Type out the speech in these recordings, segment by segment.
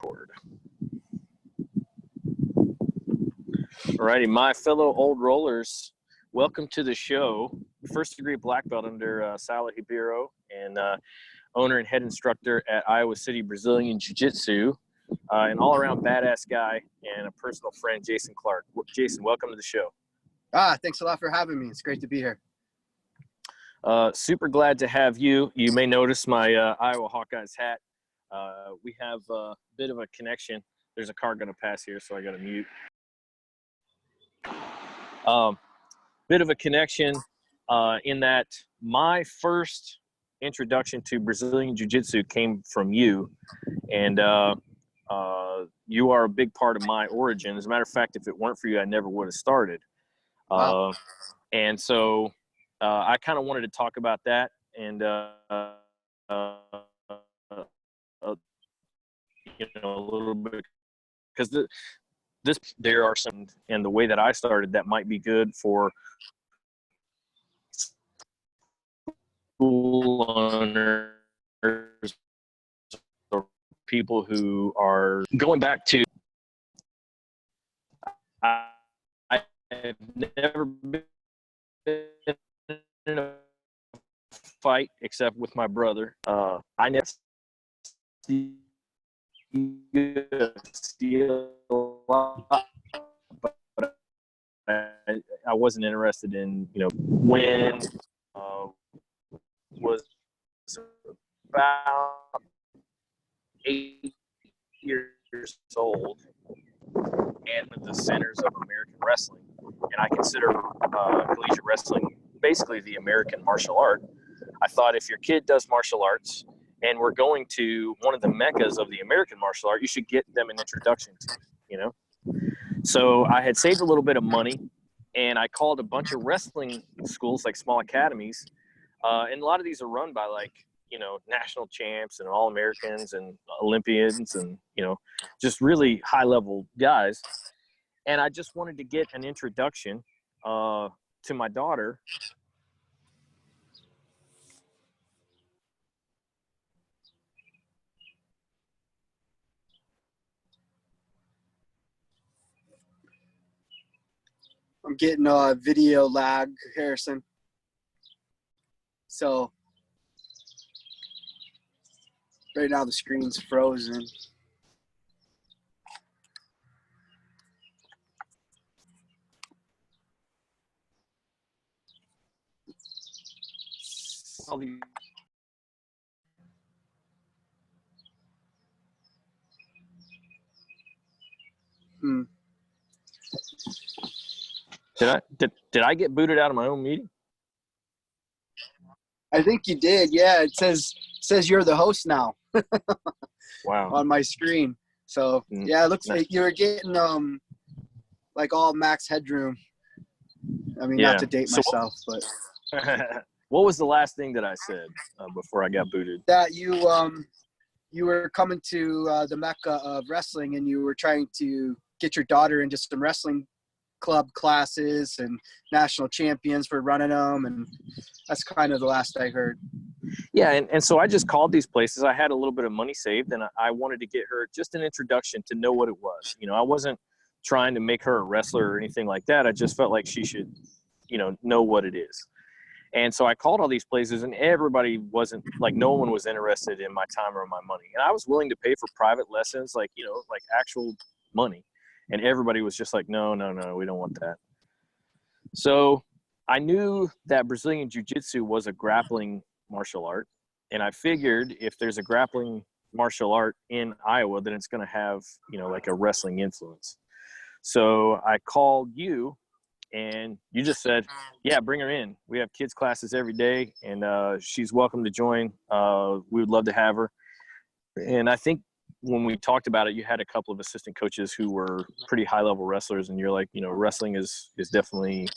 All righty, my fellow old rollers, welcome to the show. First degree black belt under Saulo Ribiero and owner and head instructor at Iowa City Brazilian Jiu-Jitsu, an all-around badass guy and a personal friend, Jason Clarke. Jason, welcome to the show. Thanks a lot for having me. It's great to be here. Super glad to have you. You may notice my Iowa Hawkeyes hat. We have a bit of a connection. There's a car going to pass here, so I got to mute. Bit of a connection in that my first introduction to Brazilian Jiu-Jitsu came from you, and you are a big part of my origin. As a matter of fact, if it weren't for you, I never would have started. Wow. And so I kind of wanted to talk about that and a little bit, because there are some, and the way that I started that might be good for school owners or people who are going back to. I've never been in a fight except with my brother. I never see a lot, but I wasn't interested in, when was about 8 years old and with the centers of American wrestling. And I consider collegiate wrestling basically the American martial art. I thought if your kid does martial arts and we're going to one of the meccas of the American martial art, you should get them an introduction to it, So I had saved a little bit of money, and I called a bunch of wrestling schools, like small academies, and a lot of these are run by national champs and All-Americans and Olympians and, just really high-level guys. And I just wanted to get an introduction to my daughter. I'm getting a video lag, Harrison. So right now the screen's frozen. Did I get booted out of my own meeting? I think you did. Yeah, it says you're the host now. Wow. On my screen. So yeah, it looks like you're getting like all max headroom. I mean, not to date myself, but what was the last thing that I said before I got booted? That you were coming to the mecca of wrestling, and you were trying to get your daughter into some wrestling club classes and national champions for running them, and that's kind of the last I heard. Yeah, and so I just called these places. I had a little bit of money saved, and I wanted to get her just an introduction to know what it was. I wasn't trying to make her a wrestler or anything like that. I just felt like she should, know what it is. And so I called all these places, and everybody wasn't, like, no one was interested in my time or my money. And I was willing to pay for private lessons, like actual money. And everybody was just like, no, we don't want that. So I knew that Brazilian Jiu-Jitsu was a grappling martial art. And I figured if there's a grappling martial art in Iowa, then it's going to have, like a wrestling influence. So I called you, and you just said, yeah, bring her in. We have kids classes every day, and she's welcome to join. We would love to have her. And I think when we talked about it, you had a couple of assistant coaches who were pretty high-level wrestlers, and you're like, wrestling is definitely,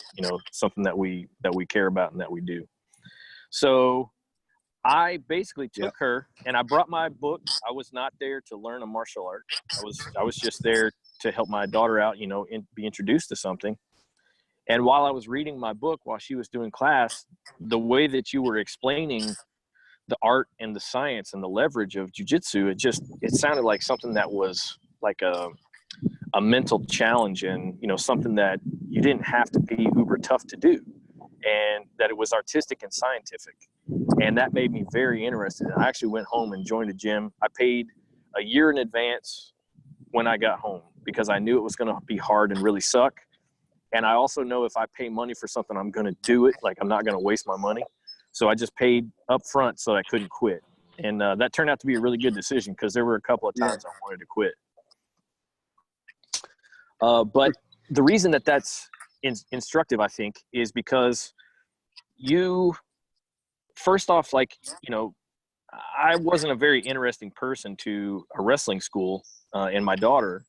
something that we care about and that we do. So I basically took her, and I brought my book. I was not there to learn a martial art. I was just there to help my daughter out, and be introduced to something. And while I was reading my book, while she was doing class, the way that you were explaining the art and the science and the leverage of jiu-jitsu, it sounded like something that was like a mental challenge, and, you know, something that you didn't have to be uber tough to do, and that it was artistic and scientific. And that made me very interested. I actually went home and joined a gym. I paid a year in advance when I got home because I knew it was going to be hard and really suck. And I also know if I pay money for something, I'm going to do it. Like, I'm not going to waste my money. So I just paid up front so I couldn't quit. And that turned out to be a really good decision because there were a couple of times I wanted to quit. But the reason that that's instructive, I think, is because you, first off, like, you know, I wasn't a very interesting person to a wrestling school and my daughter,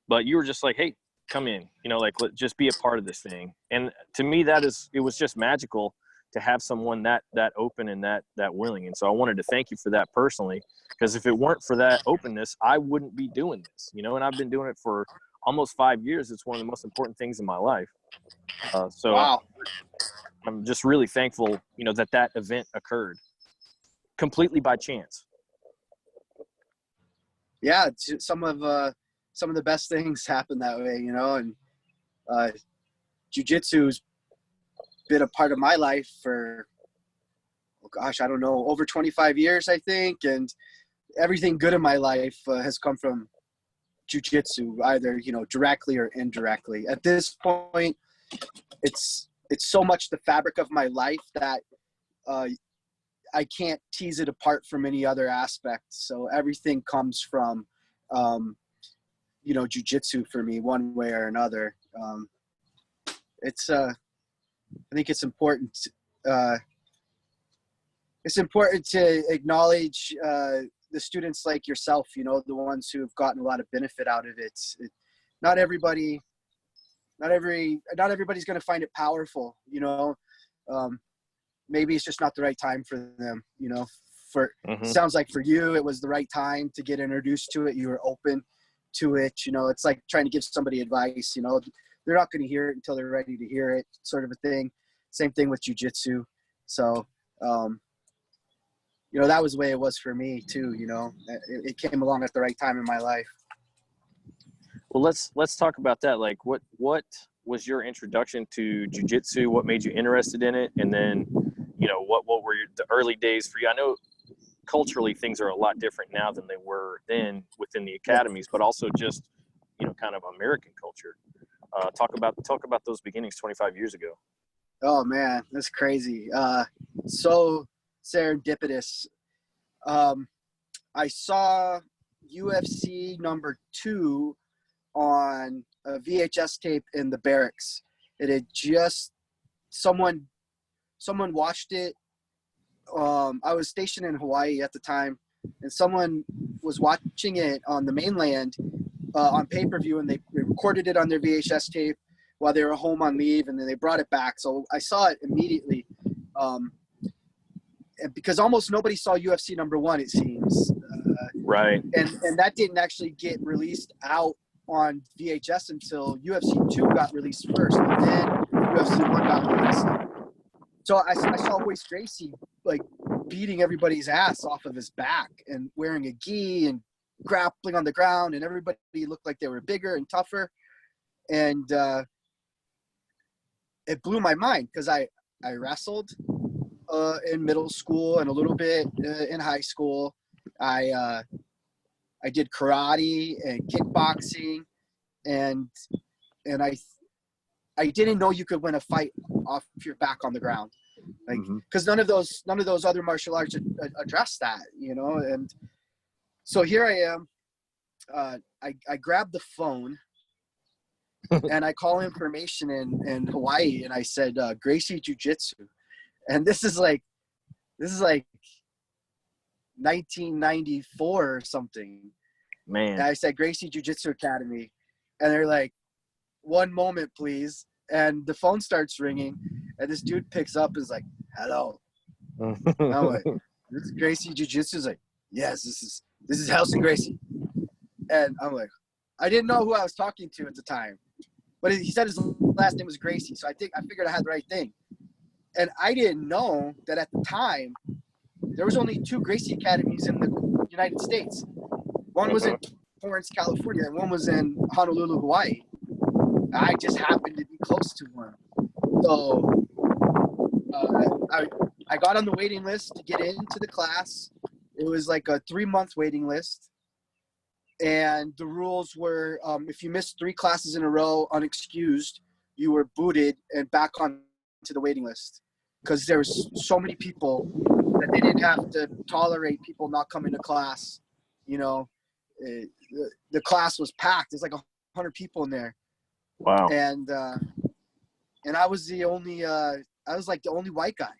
but you were just like, hey, come in, you know, like, just be a part of this thing. And to me, it was just magical to have someone that open and that willing. And so I wanted to thank you for that personally, because if it weren't for that openness, I wouldn't be doing this, you know, and I've been doing it for almost 5 years. It's one of the most important things in my life. So wow. I'm just really thankful, you know, that event occurred completely by chance. Yeah, some of the best things happen that way, you know. And jiu-jitsu's been a part of my life for, oh gosh, I don't know, over 25 years, I think. And everything good in my life has come from jiu-jitsu, either, you know, directly or indirectly. At this point, it's so much the fabric of my life that I can't tease it apart from any other aspect. So everything comes from, you know, jiu-jitsu for me, one way or another. I think it's important. It's important to acknowledge the students like yourself, you know, the ones who have gotten a lot of benefit out of it. Not everybody's going to find it powerful, you know. Maybe it's just not the right time for them, you know. Sounds like for you, it was the right time to get introduced to it. You were open to it, you know. It's like trying to give somebody advice, you know. They're not going to hear it until they're ready to hear it, sort of a thing. Same thing with jiu-jitsu. So, you know, that was the way it was for me too, you know. It came along at the right time in my life. Well, let's talk about that. Like, what was your introduction to jiu-jitsu? What made you interested in it? And then, you know, what were the early days for you? I know culturally things are a lot different now than they were then within the academies, but also just, you know, kind of American culture. Talk about those beginnings 25 years ago. Oh man, that's crazy. So serendipitous. I saw UFC number 2 on a VHS tape in the barracks. It had just someone watched it. I was stationed in Hawaii at the time, and someone was watching it on the mainland on pay-per-view, and they recorded it on their VHS tape while they were home on leave, and then they brought it back. So I saw it immediately, because almost nobody saw UFC number 1, it seems. Right. And that didn't actually get released out on VHS until UFC 2 got released first, and then UFC 1 got released. So I saw Royce Gracie like beating everybody's ass off of his back and wearing a gi and grappling on the ground, and everybody looked like they were bigger and tougher. And it blew my mind because I wrestled in middle school and a little bit in high school. I did karate and kickboxing, and I didn't know you could win a fight off your back on the ground, like, because none of those other martial arts address that, you know. And so here I am. I grab the phone and I call information in Hawaii, and I said Gracie Jiu-Jitsu, and this is like 1994 or something. Man. And I said Gracie Jiu-Jitsu Academy, and they're like, "One moment, please." And the phone starts ringing, and this dude picks up and is like, "Hello." I'm like, "This is Gracie Jiu-Jitsu." He's like, "Yes, this is Helson Gracie." And I'm like, I didn't know who I was talking to at the time, but he said his last name was Gracie, so I figured I had the right thing. And I didn't know that at the time there was only 2 Gracie academies in the United States. One was in Torrance, California, and one was in Honolulu, Hawaii. I just happened to be close to one. So I got on the waiting list to get into the class. It was like a 3-month waiting list. And the rules were, if you missed 3 classes in a row unexcused, you were booted and back on to the waiting list. Because there was so many people that they didn't have to tolerate people not coming to class. You know, the class was packed. There's like 100 people in there. Wow. And I was the only, I was like the only white guy.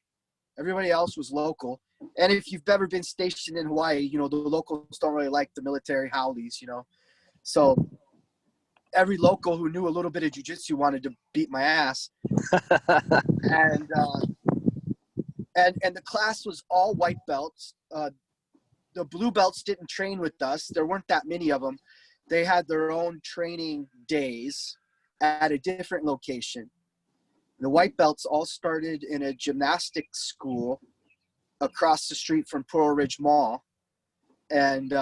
Everybody else was local. And if you've ever been stationed in Hawaii, you know, the locals don't really like the military haoles, you know. So every local who knew a little bit of jiu-jitsu wanted to beat my ass. And the class was all white belts. The blue belts didn't train with us. There weren't that many of them. They had their own training days at a different location. The white belts all started in a gymnastics school across the street from Pearl Ridge Mall. And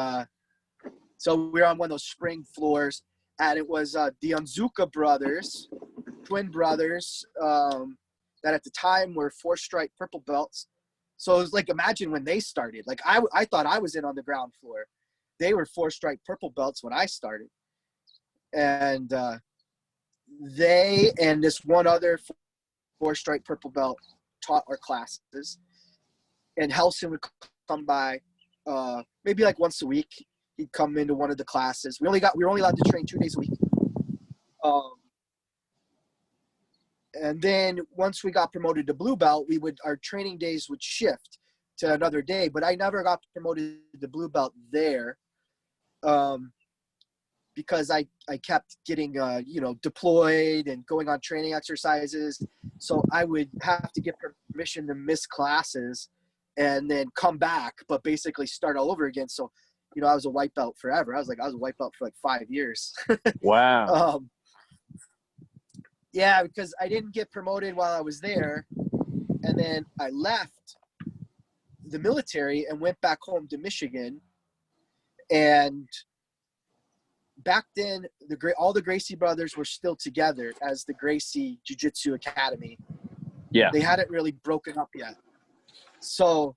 so we were on one of those spring floors, and it was the Onzuka brothers, twin brothers, that at the time were 4-stripe purple belts. So it was like, imagine when they started. Like I thought I was in on the ground floor. They were 4-stripe purple belts when I started. And they and this one other 4-stripe purple belt taught our classes. And Helson would come by maybe like once a week. He'd come into one of the classes. We were only allowed to train 2 days a week. And then once we got promoted to blue belt, our training days would shift to another day. But I never got promoted to blue belt there because I kept getting deployed and going on training exercises. So I would have to get permission to miss classes and then come back, but basically start all over again. So, you know, I was a white belt forever. I was a white belt for like 5 years. Wow. Yeah, because I didn't get promoted while I was there. And then I left the military and went back home to Michigan. And back then, all the Gracie brothers were still together as the Gracie Jiu-Jitsu Academy. Yeah. They hadn't really broken up yet. So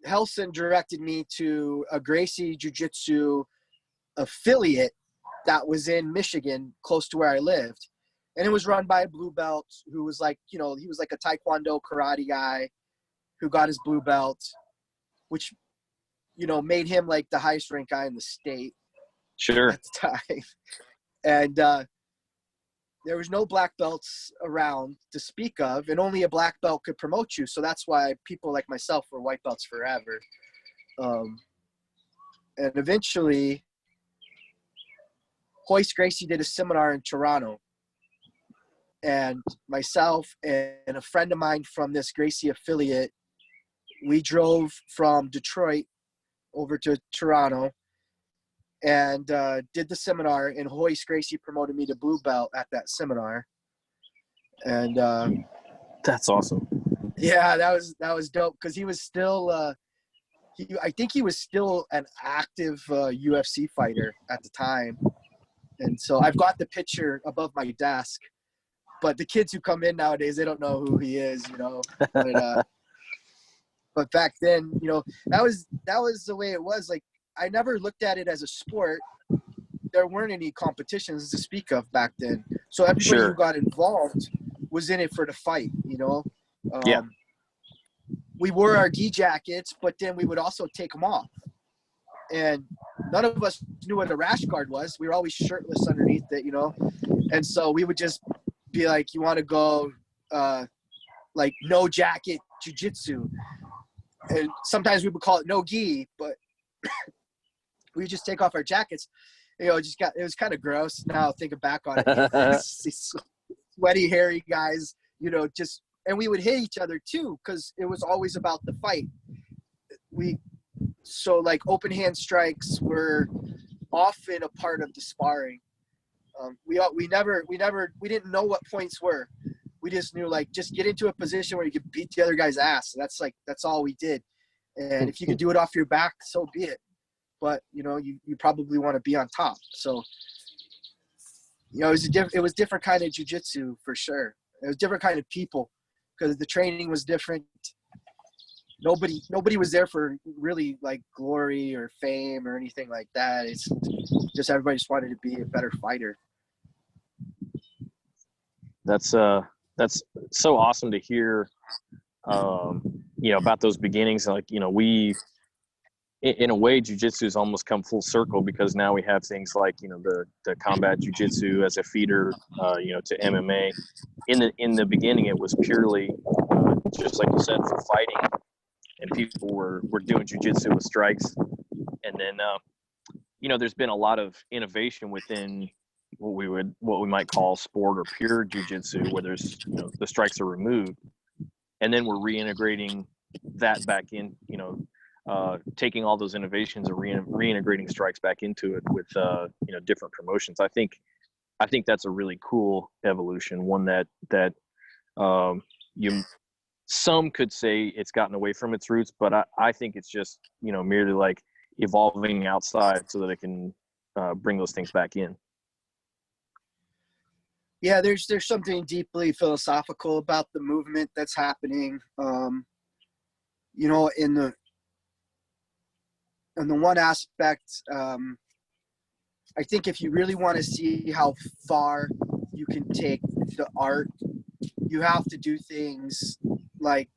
Helson directed me to a Gracie Jiu-Jitsu affiliate that was in Michigan, close to where I lived. And it was run by a blue belt who was like, you know, he was like a Taekwondo karate guy who got his blue belt, which, you know, made him like the highest ranked guy in the state. Sure. At the time. And there was no black belts around to speak of, and only a black belt could promote you. So that's why people like myself were white belts forever. And eventually, Royce Gracie did a seminar in Toronto. And myself and a friend of mine from this Gracie affiliate, we drove from Detroit over to Toronto and did the seminar, and Royce Gracie promoted me to blue belt at that seminar. And that's awesome. Yeah, that was dope because he was still I think he was still an active UFC fighter at the time. And so I've got the picture above my desk, but the kids who come in nowadays, they don't know who he is, you know. But back then, you know, that was the way it was. Like, I never looked at it as a sport. There weren't any competitions to speak of back then. So everybody who got involved was in it for the fight, you know. Yeah. We wore our gi jackets, but then we would also take them off. And none of us knew what a rash guard was. We were always shirtless underneath it, you know. And so we would just be like, you want to go like no jacket jiu-jitsu. And sometimes we would call it no gi, but we would just take off our jackets. You know, it was kind of gross now thinking back on it. These sweaty, hairy guys, you know, and we would hit each other too, because it was always about the fight. So like open hand strikes were often a part of the sparring. We didn't know what points were. We just knew, like, just get into a position where you could beat the other guy's ass. That's all we did. And if you could do it off your back, so be it. But, you probably want to be on top. So, it was different kind of jiu-jitsu for sure. It was different kind of people because the training was different. Nobody was there for really like glory or fame or anything like that. It's just everybody just wanted to be a better fighter. That's so awesome to hear, about those beginnings. Like, we, in a way, jiu-jitsu has almost come full circle because now we have things like, the combat jiu-jitsu as a feeder, to MMA. In the beginning, it was purely just like you said, for fighting, and people were doing jiu-jitsu with strikes. And then, there's been a lot of innovation within what we might call sport or pure jiu-jitsu, where there's, the strikes are removed, and then we're reintegrating that back in, taking all those innovations and reintegrating strikes back into it with, different promotions. I think that's a really cool evolution, one that some could say it's gotten away from its roots, but I think it's just, merely like evolving outside so that it can bring those things back in. Yeah, there's something deeply philosophical about the movement that's happening. In the one aspect, I think if you really want to see how far you can take the art, you have to do things like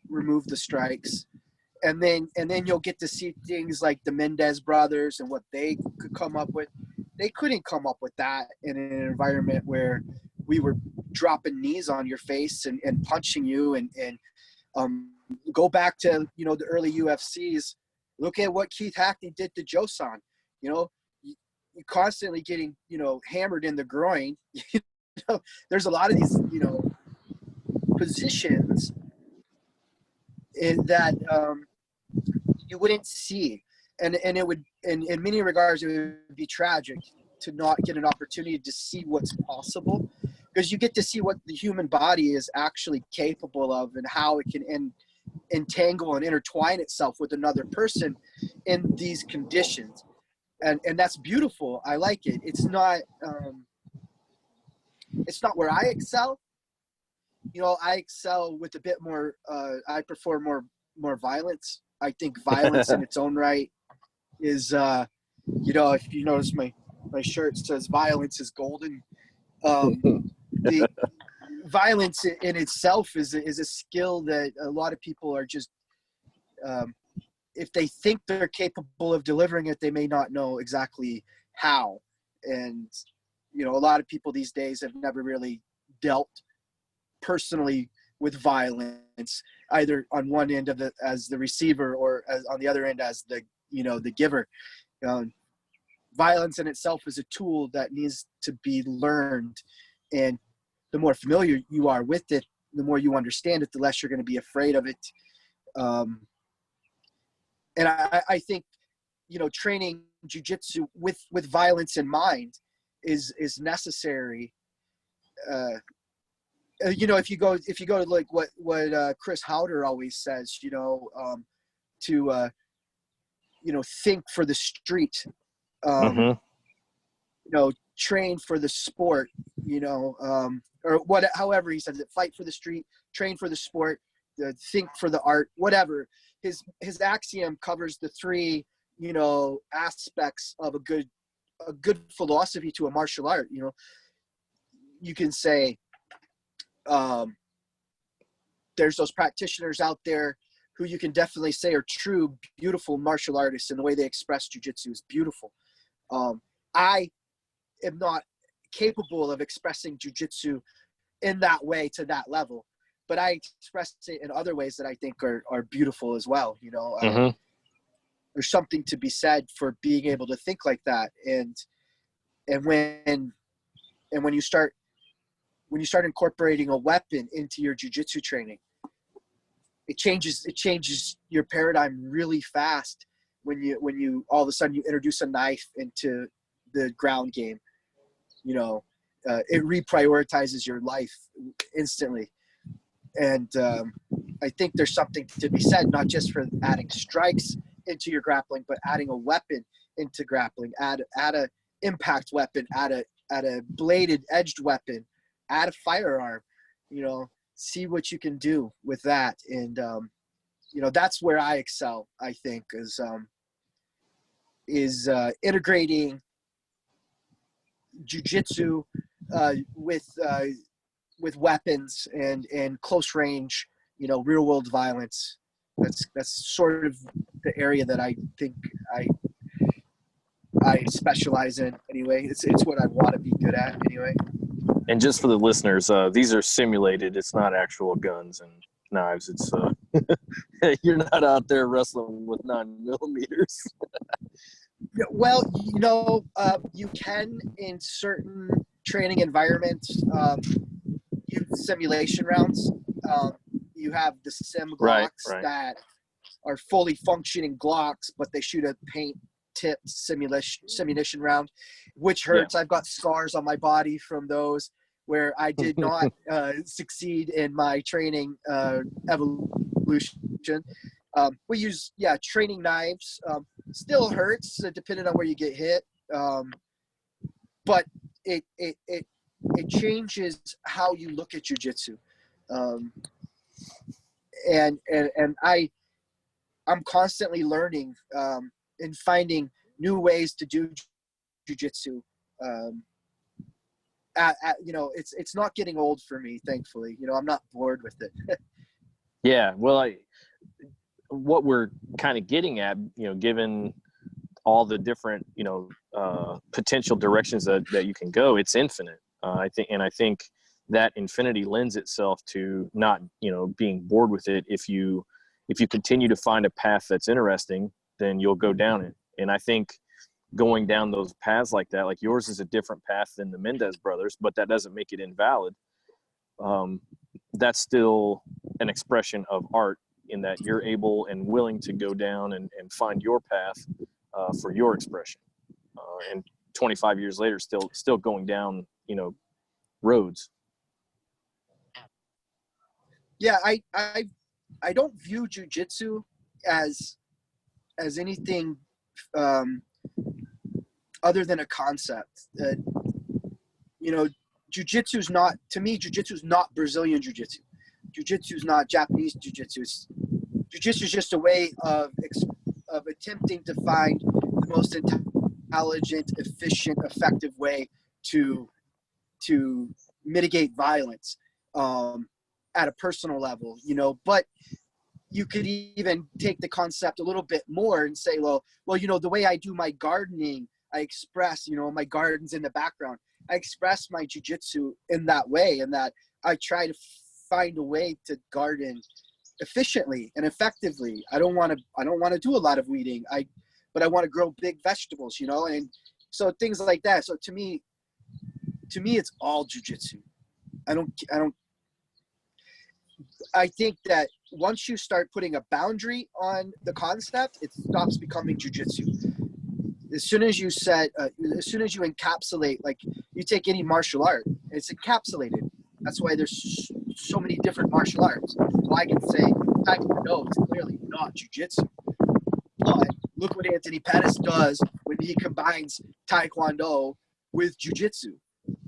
remove the strikes, and then you'll get to see things like the Mendez brothers and what they could come up with. They couldn't come up with that in an environment where we were dropping knees on your face and punching you and go back to, the early UFCs. Look at what Keith Hackney did to Joseon. You're constantly getting, hammered in the groin. There's a lot of these, positions that you wouldn't see. And it would, in many regards, it would be tragic to not get an opportunity to see what's possible, because you get to see what the human body is actually capable of and how it can entangle and intertwine itself with another person in these conditions. And that's beautiful. I like it. It's not where I excel. I excel with a bit more, I prefer more violence. I think violence in its own right is, if you notice my shirt says violence is golden. The violence in itself is a skill that a lot of people are just, if they think they're capable of delivering it, they may not know exactly how. And, a lot of people these days have never really dealt personally with violence, either on one end of it as the receiver or as on the other end as the giver. Violence in itself is a tool that needs to be learned, and the more familiar you are with it, the more you understand it, the less you're going to be afraid of it. And I think training jiu-jitsu with violence in mind is necessary. If you go to like what Chris Howder always says, to think for the street, train for the sport, or however he says it, fight for the street, train for the sport, think for the art, whatever. His axiom covers the three, aspects of a good philosophy to a martial art. You can say, there's those practitioners out there who you can definitely say are true, beautiful martial artists, and the way they express jiu-jitsu is beautiful. I am not capable of expressing jiu-jitsu in that way to that level, but I express it in other ways that I think are beautiful as well. There's something to be said for being able to think like that. And when you start incorporating a weapon into your jiu-jitsu training, it changes your paradigm really fast when you all of a sudden you introduce a knife into the ground game. It reprioritizes your life instantly. And I think there's something to be said, not just for adding strikes into your grappling, but adding a weapon into grappling. Add a impact weapon, add a bladed edged weapon, add a firearm. You know, see what you can do with that, and you know, that's where I excel. I think is integrating jiu-jitsu with weapons and close range, you know, real world violence. That's sort of the area that I think I specialize in anyway. It's what I want to be good at anyway. And just for the listeners, these are simulated. It's not actual guns and knives. It's you're not out there wrestling with 9mm. Well, you know, you can in certain training environments use simulation rounds. You have the sim Glocks right. that are fully functioning Glocks, but they shoot a paint tipped simulation round, which hurts. Yeah. I've got scars on my body from those where I did not succeed in my training evolution. We use, training knives. Still hurts depending on where you get hit. But it changes how you look at jiu-jitsu. And I'm constantly learning and finding new ways to do jiu-jitsu. You know, it's not getting old for me, thankfully. You know, I'm not bored with it. Yeah, well, what we're kind of getting at, you know, given all the different, you know, potential directions that you can go, it's infinite. I think that infinity lends itself to not, you know, being bored with it. If you continue to find a path that's interesting, then you'll go down it. And I think going down those paths like that, like yours is a different path than the Mendez brothers, but that doesn't make it invalid. That's still an expression of art in that you're able and willing to go down and find your path for your expression. And 25 years later, still going down, you know, roads. Yeah, I don't view jiu-jitsu as anything other than a concept. You know, jiu-jitsu is not, to me, jiu-jitsu is not Brazilian jiu-jitsu. Jiu-jitsu is not Japanese jiu-jitsu. Jiu-jitsu is just a way of attempting to find the most intelligent, efficient, effective way to mitigate violence at a personal level, you know. But you could even take the concept a little bit more and say, well, you know, the way I do my gardening, I express, you know, my garden's in the background. I express my jiu-jitsu in that way, and that I try to find a way to garden efficiently and effectively. I don't want to do a lot of weeding. But I want to grow big vegetables, you know, and so things like that. So to me, it's all jiu-jitsu. I think that once you start putting a boundary on the concept, it stops becoming jiu-jitsu. As soon as you encapsulate, like you take any martial art, it's encapsulated. That's why there's so many different martial arts. So I can say Taekwondo is clearly not jiu-jitsu. But look what Anthony Pettis does when he combines Taekwondo with jiu-jitsu.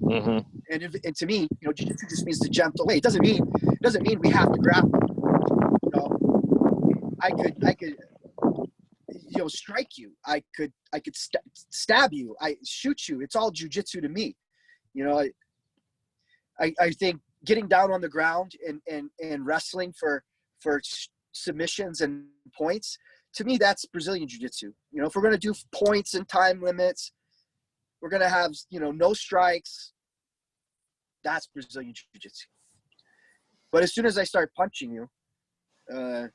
Mm-hmm. And to me, you know, jiu-jitsu just means the gentle way. It doesn't mean we have to grapple. You know, I could, you know, strike you. I could stab you. I shoot you. It's all jiu-jitsu to me. You know, I think getting down on the ground and wrestling for submissions and points, to me, that's Brazilian jiu-jitsu. You know, if we're going to do points and time limits, we're going to have, you know, no strikes. That's Brazilian jiu-jitsu. But as soon as I start punching you, and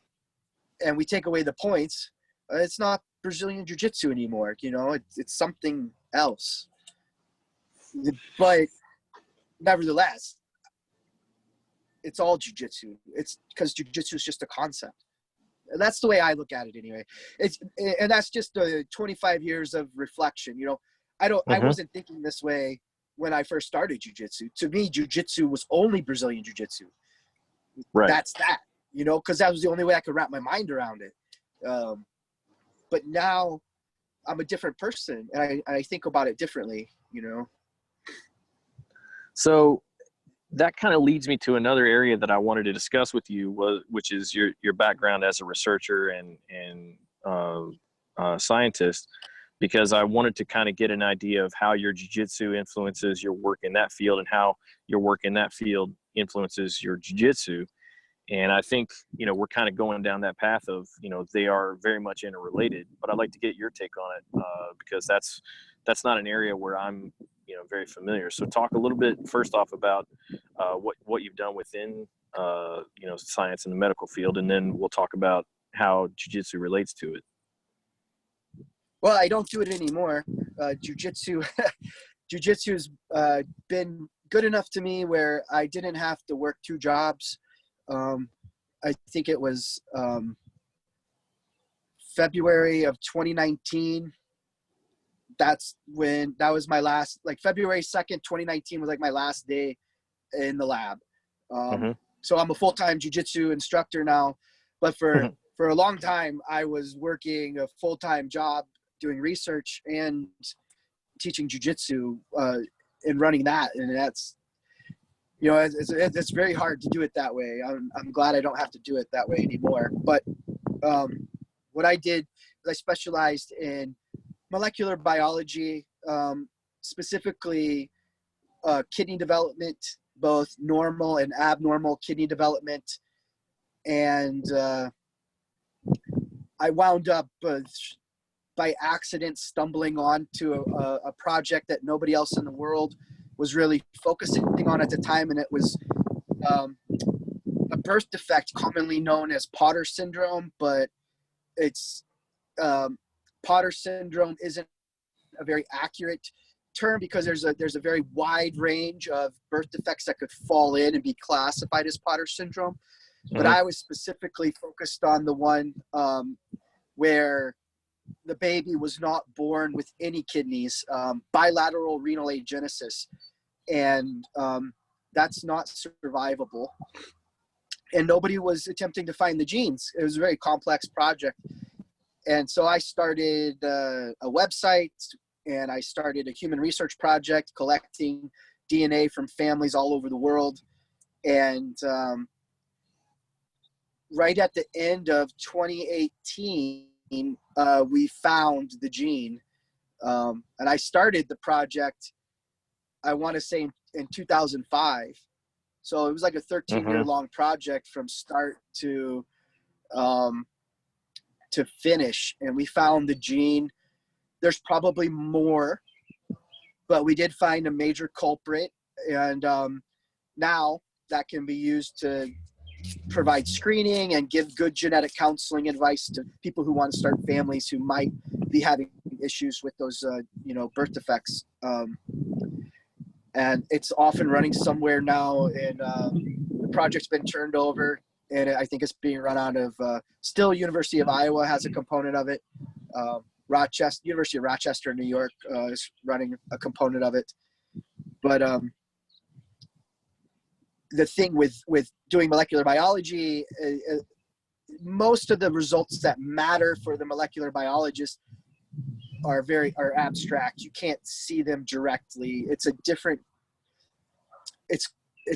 we take away the points, it's not Brazilian jiu-jitsu anymore. You know, it's something else. But nevertheless, it's all jiu-jitsu. It's because jiu-jitsu is just a concept. And that's the way I look at it anyway. And that's just 25 years of reflection. You know, I wasn't thinking this way when I first started jiu-jitsu. To me, jiu-jitsu was only Brazilian jiu-jitsu. Right. That's that. you know, because that was the only way I could wrap my mind around it. But now I'm a different person, and I think about it differently, you know. So that kind of leads me to another area that I wanted to discuss with you, which is your background as a researcher and scientist, because I wanted to kind of get an idea of how your jiu-jitsu influences your work in that field and how your work in that field influences your jiu-jitsu. And I think, you know, we're kind of going down that path of, you know, they are very much interrelated, but I'd like to get your take on it because that's not an area where I'm, you know, very familiar. So talk a little bit first off about what you've done within, you know, science in the medical field, and then we'll talk about how jiu-jitsu relates to it. Well, I don't do it anymore. Jiu-jitsu has been good enough to me where I didn't have to work 2 jobs. I think it was February of 2019. That was my last, like February 2nd, 2019 was like my last day in the lab. So I'm a full-time jiu-jitsu instructor now, but for a long time, I was working a full-time job doing research and teaching jiu-jitsu and running that. And that's, you know, it's very hard to do it that way. I'm glad I don't have to do it that way anymore. But what I did is I specialized in molecular biology, specifically kidney development, both normal and abnormal kidney development. And I wound up by accident stumbling onto a project that nobody else in the world was really focusing on at the time, and it was a birth defect commonly known as Potter syndrome, but it's Potter syndrome isn't a very accurate term because there's a very wide range of birth defects that could fall in and be classified as Potter syndrome. But I was specifically focused on the one where the baby was not born with any kidneys, bilateral renal agenesis. And that's not survivable. And nobody was attempting to find the genes. It was a very complex project. And so I started a website, and I started a human research project collecting DNA from families all over the world. And right at the end of 2018, we found the gene. And I started the project, I want to say in 2005. So it was like a 13-year long project from start to finish. And we found the gene. There's probably more, but we did find a major culprit. And now that can be used to provide screening and give good genetic counseling advice to people who want to start families who might be having issues with those, birth defects. And it's off and running somewhere now, and the project's been turned over, and I think it's being run out of still University of Iowa has a component of it. University of Rochester, New York is running a component of it. But the thing with doing molecular biology, most of the results that matter for the molecular biologist are abstract. You can't see them directly. It's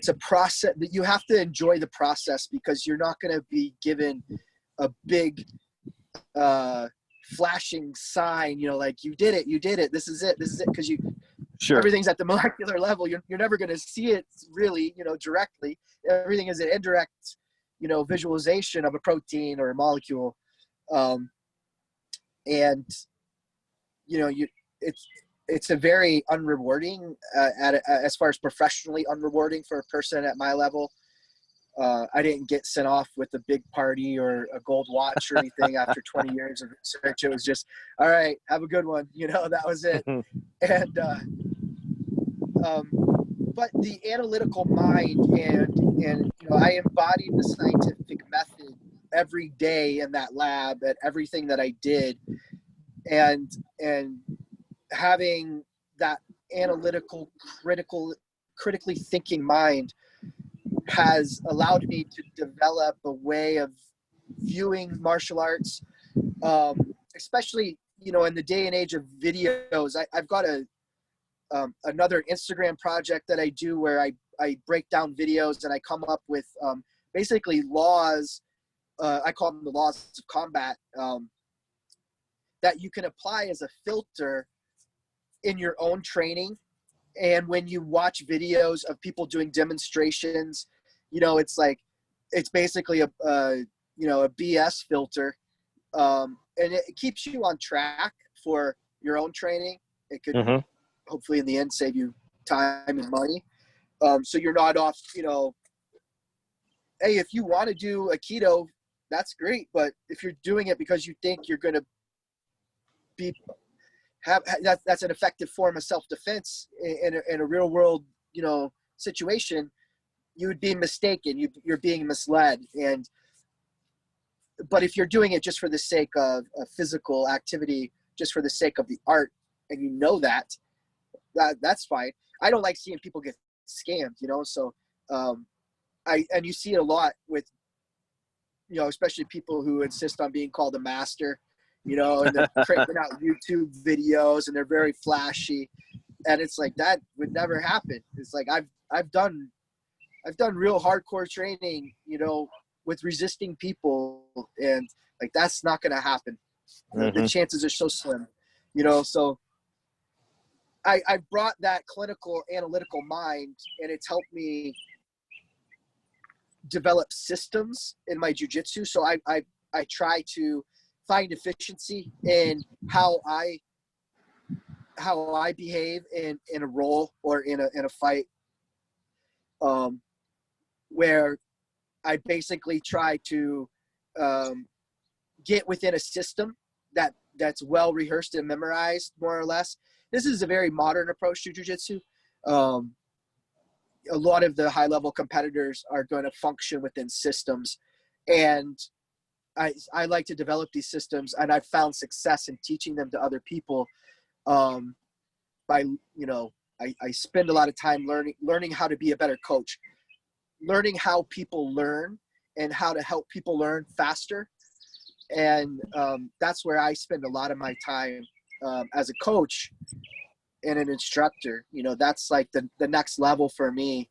a process that you have to enjoy the process, because you're not going to be given a big flashing sign, like you did it, this is it, because everything's at the molecular level. You're never going to see it really, directly. Everything is an indirect, visualization of a protein or a molecule. And it's a very unrewarding as far as professionally unrewarding for a person at my level. I didn't get sent off with a big party or a gold watch or anything after 20 years of research. It was just, all right, have a good one. That was it. And, but the analytical mind and I embodied the scientific method every day in that lab at everything that I did. And having that analytical, critically thinking mind has allowed me to develop a way of viewing martial arts, especially, you know, in the day and age of videos. I've got another Instagram project that I do where I break down videos and I come up with basically laws. I call them the laws of combat, that you can apply as a filter in your own training. And when you watch videos of people doing demonstrations, you know, it's like, it's basically a BS filter. And it keeps you on track for your own training. It could hopefully in the end save you time and money. So you're not off, you know, hey, if you want to do Aikido, that's great. But if you're doing it because you think you're going to that's an effective form of self-defense in a real world, you know, situation, you would be mistaken. You're being misled. But if you're doing it just for the sake of a physical activity, just for the sake of the art, and you know that's fine. I don't like seeing people get scammed, you know. So and you see it a lot with, you know, especially people who insist on being called a master, you know, and they're cranking out YouTube videos and they're very flashy, and it's like, that would never happen. It's like I've done real hardcore training, you know, with resisting people, and like, that's not going to happen. The chances are so slim, you know. So I brought that clinical analytical mind, and it's helped me develop systems in my jiu-jitsu. So I try to find efficiency in how I behave in a role or in a fight, where I basically try to get within a system that's well rehearsed and memorized, more or less. This is a very modern approach to jiu-jitsu. A lot of the high-level competitors are going to function within systems, and I like to develop these systems, and I've found success in teaching them to other people. By, you know, I spend a lot of time learning how to be a better coach, learning how people learn and how to help people learn faster. And that's where I spend a lot of my time as a coach and an instructor. You know, that's like the next level for me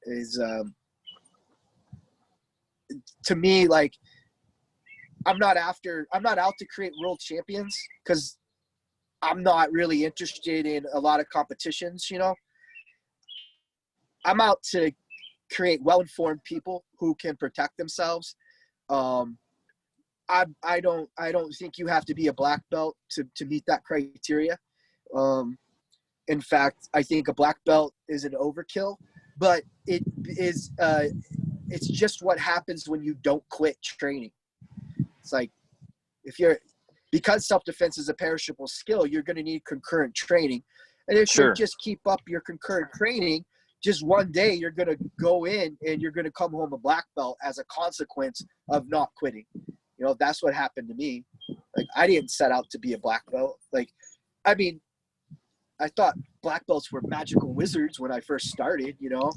is, to me, like, I'm not out to create world champions, because I'm not really interested in a lot of competitions, you know. I'm out to create well-informed people who can protect themselves. I don't think you have to be a black belt to meet that criteria. In fact, I think a black belt is an overkill, but it is it's just what happens when you don't quit training. It's like, because self-defense is a perishable skill, you're going to need concurrent training. And if you just keep up your concurrent training, just one day you're going to go in and you're going to come home a black belt as a consequence of not quitting. You know, that's what happened to me. Like, I didn't set out to be a black belt. Like, I mean, I thought black belts were magical wizards when I first started, you know.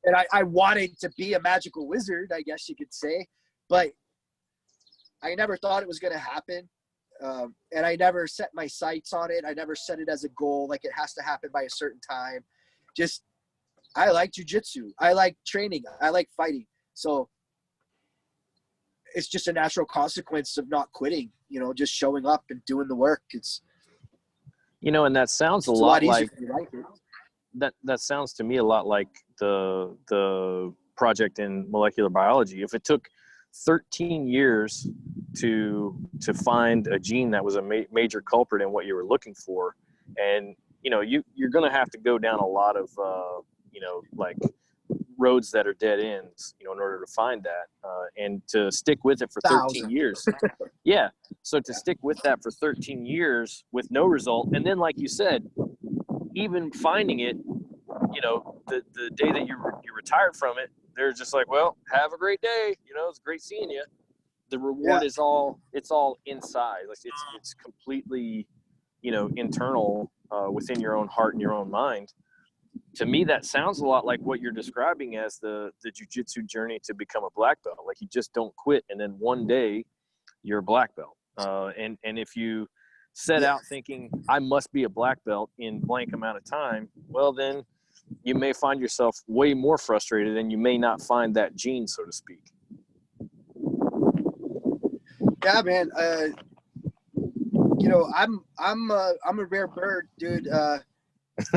And I wanted to be a magical wizard, I guess you could say. But I never thought it was going to happen. And I never set my sights on it. I never set it as a goal, like it has to happen by a certain time. Just, I like jiu-jitsu. I like training. I like fighting. So it's just a natural consequence of not quitting, you know, just showing up and doing the work. It's, you know, and that sounds a lot like that sounds to me a lot like the project in molecular biology. If it took 13 years to find a gene that was a major culprit in what you were looking for, and you know, you're going to have to go down a lot of you know, like roads that are dead ends, you know, in order to find that, and to stick with it for 13 years. Yeah. So to stick with that for 13 years with no result, and then, like you said, even finding it, you know, the day that you retired from it, they're just like, well, have a great day. You know, it's great seeing you. The reward is all inside. Like, it's completely, you know, internal, within your own heart and your own mind. to me, that sounds a lot like what you're describing as the jiu-jitsu journey to become a black belt. Like, you just don't quit, and then one day you're a black belt. And if you set out thinking, I must be a black belt in blank amount of time, well, then you may find yourself way more frustrated, and you may not find that gene, so to speak. Yeah, man. You know, I'm a rare bird, dude.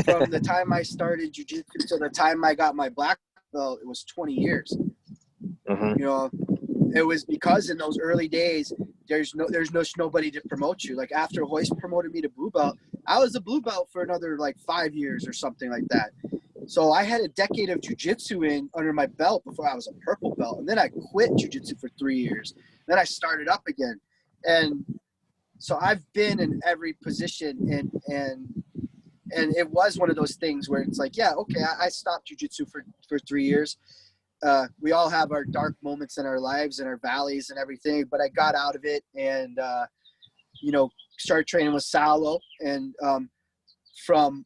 From the time I started jiu-jitsu to the time I got my black belt, it was 20 years. Mm-hmm. You know, it was because in those early days, there's nobody to promote you. Like, after Hoist promoted me to blue belt, I was a blue belt for another like 5 years or something like that. So I had a decade of jiu-jitsu under my belt before I was a purple belt, and then I quit jiu-jitsu for 3 years. Then I started up again, and so I've been in every position, and it was one of those things where it's like, yeah, okay, I stopped jiu-jitsu for 3 years. We all have our dark moments in our lives and our valleys and everything, but I got out of it and, you know, started training with Saulo, and from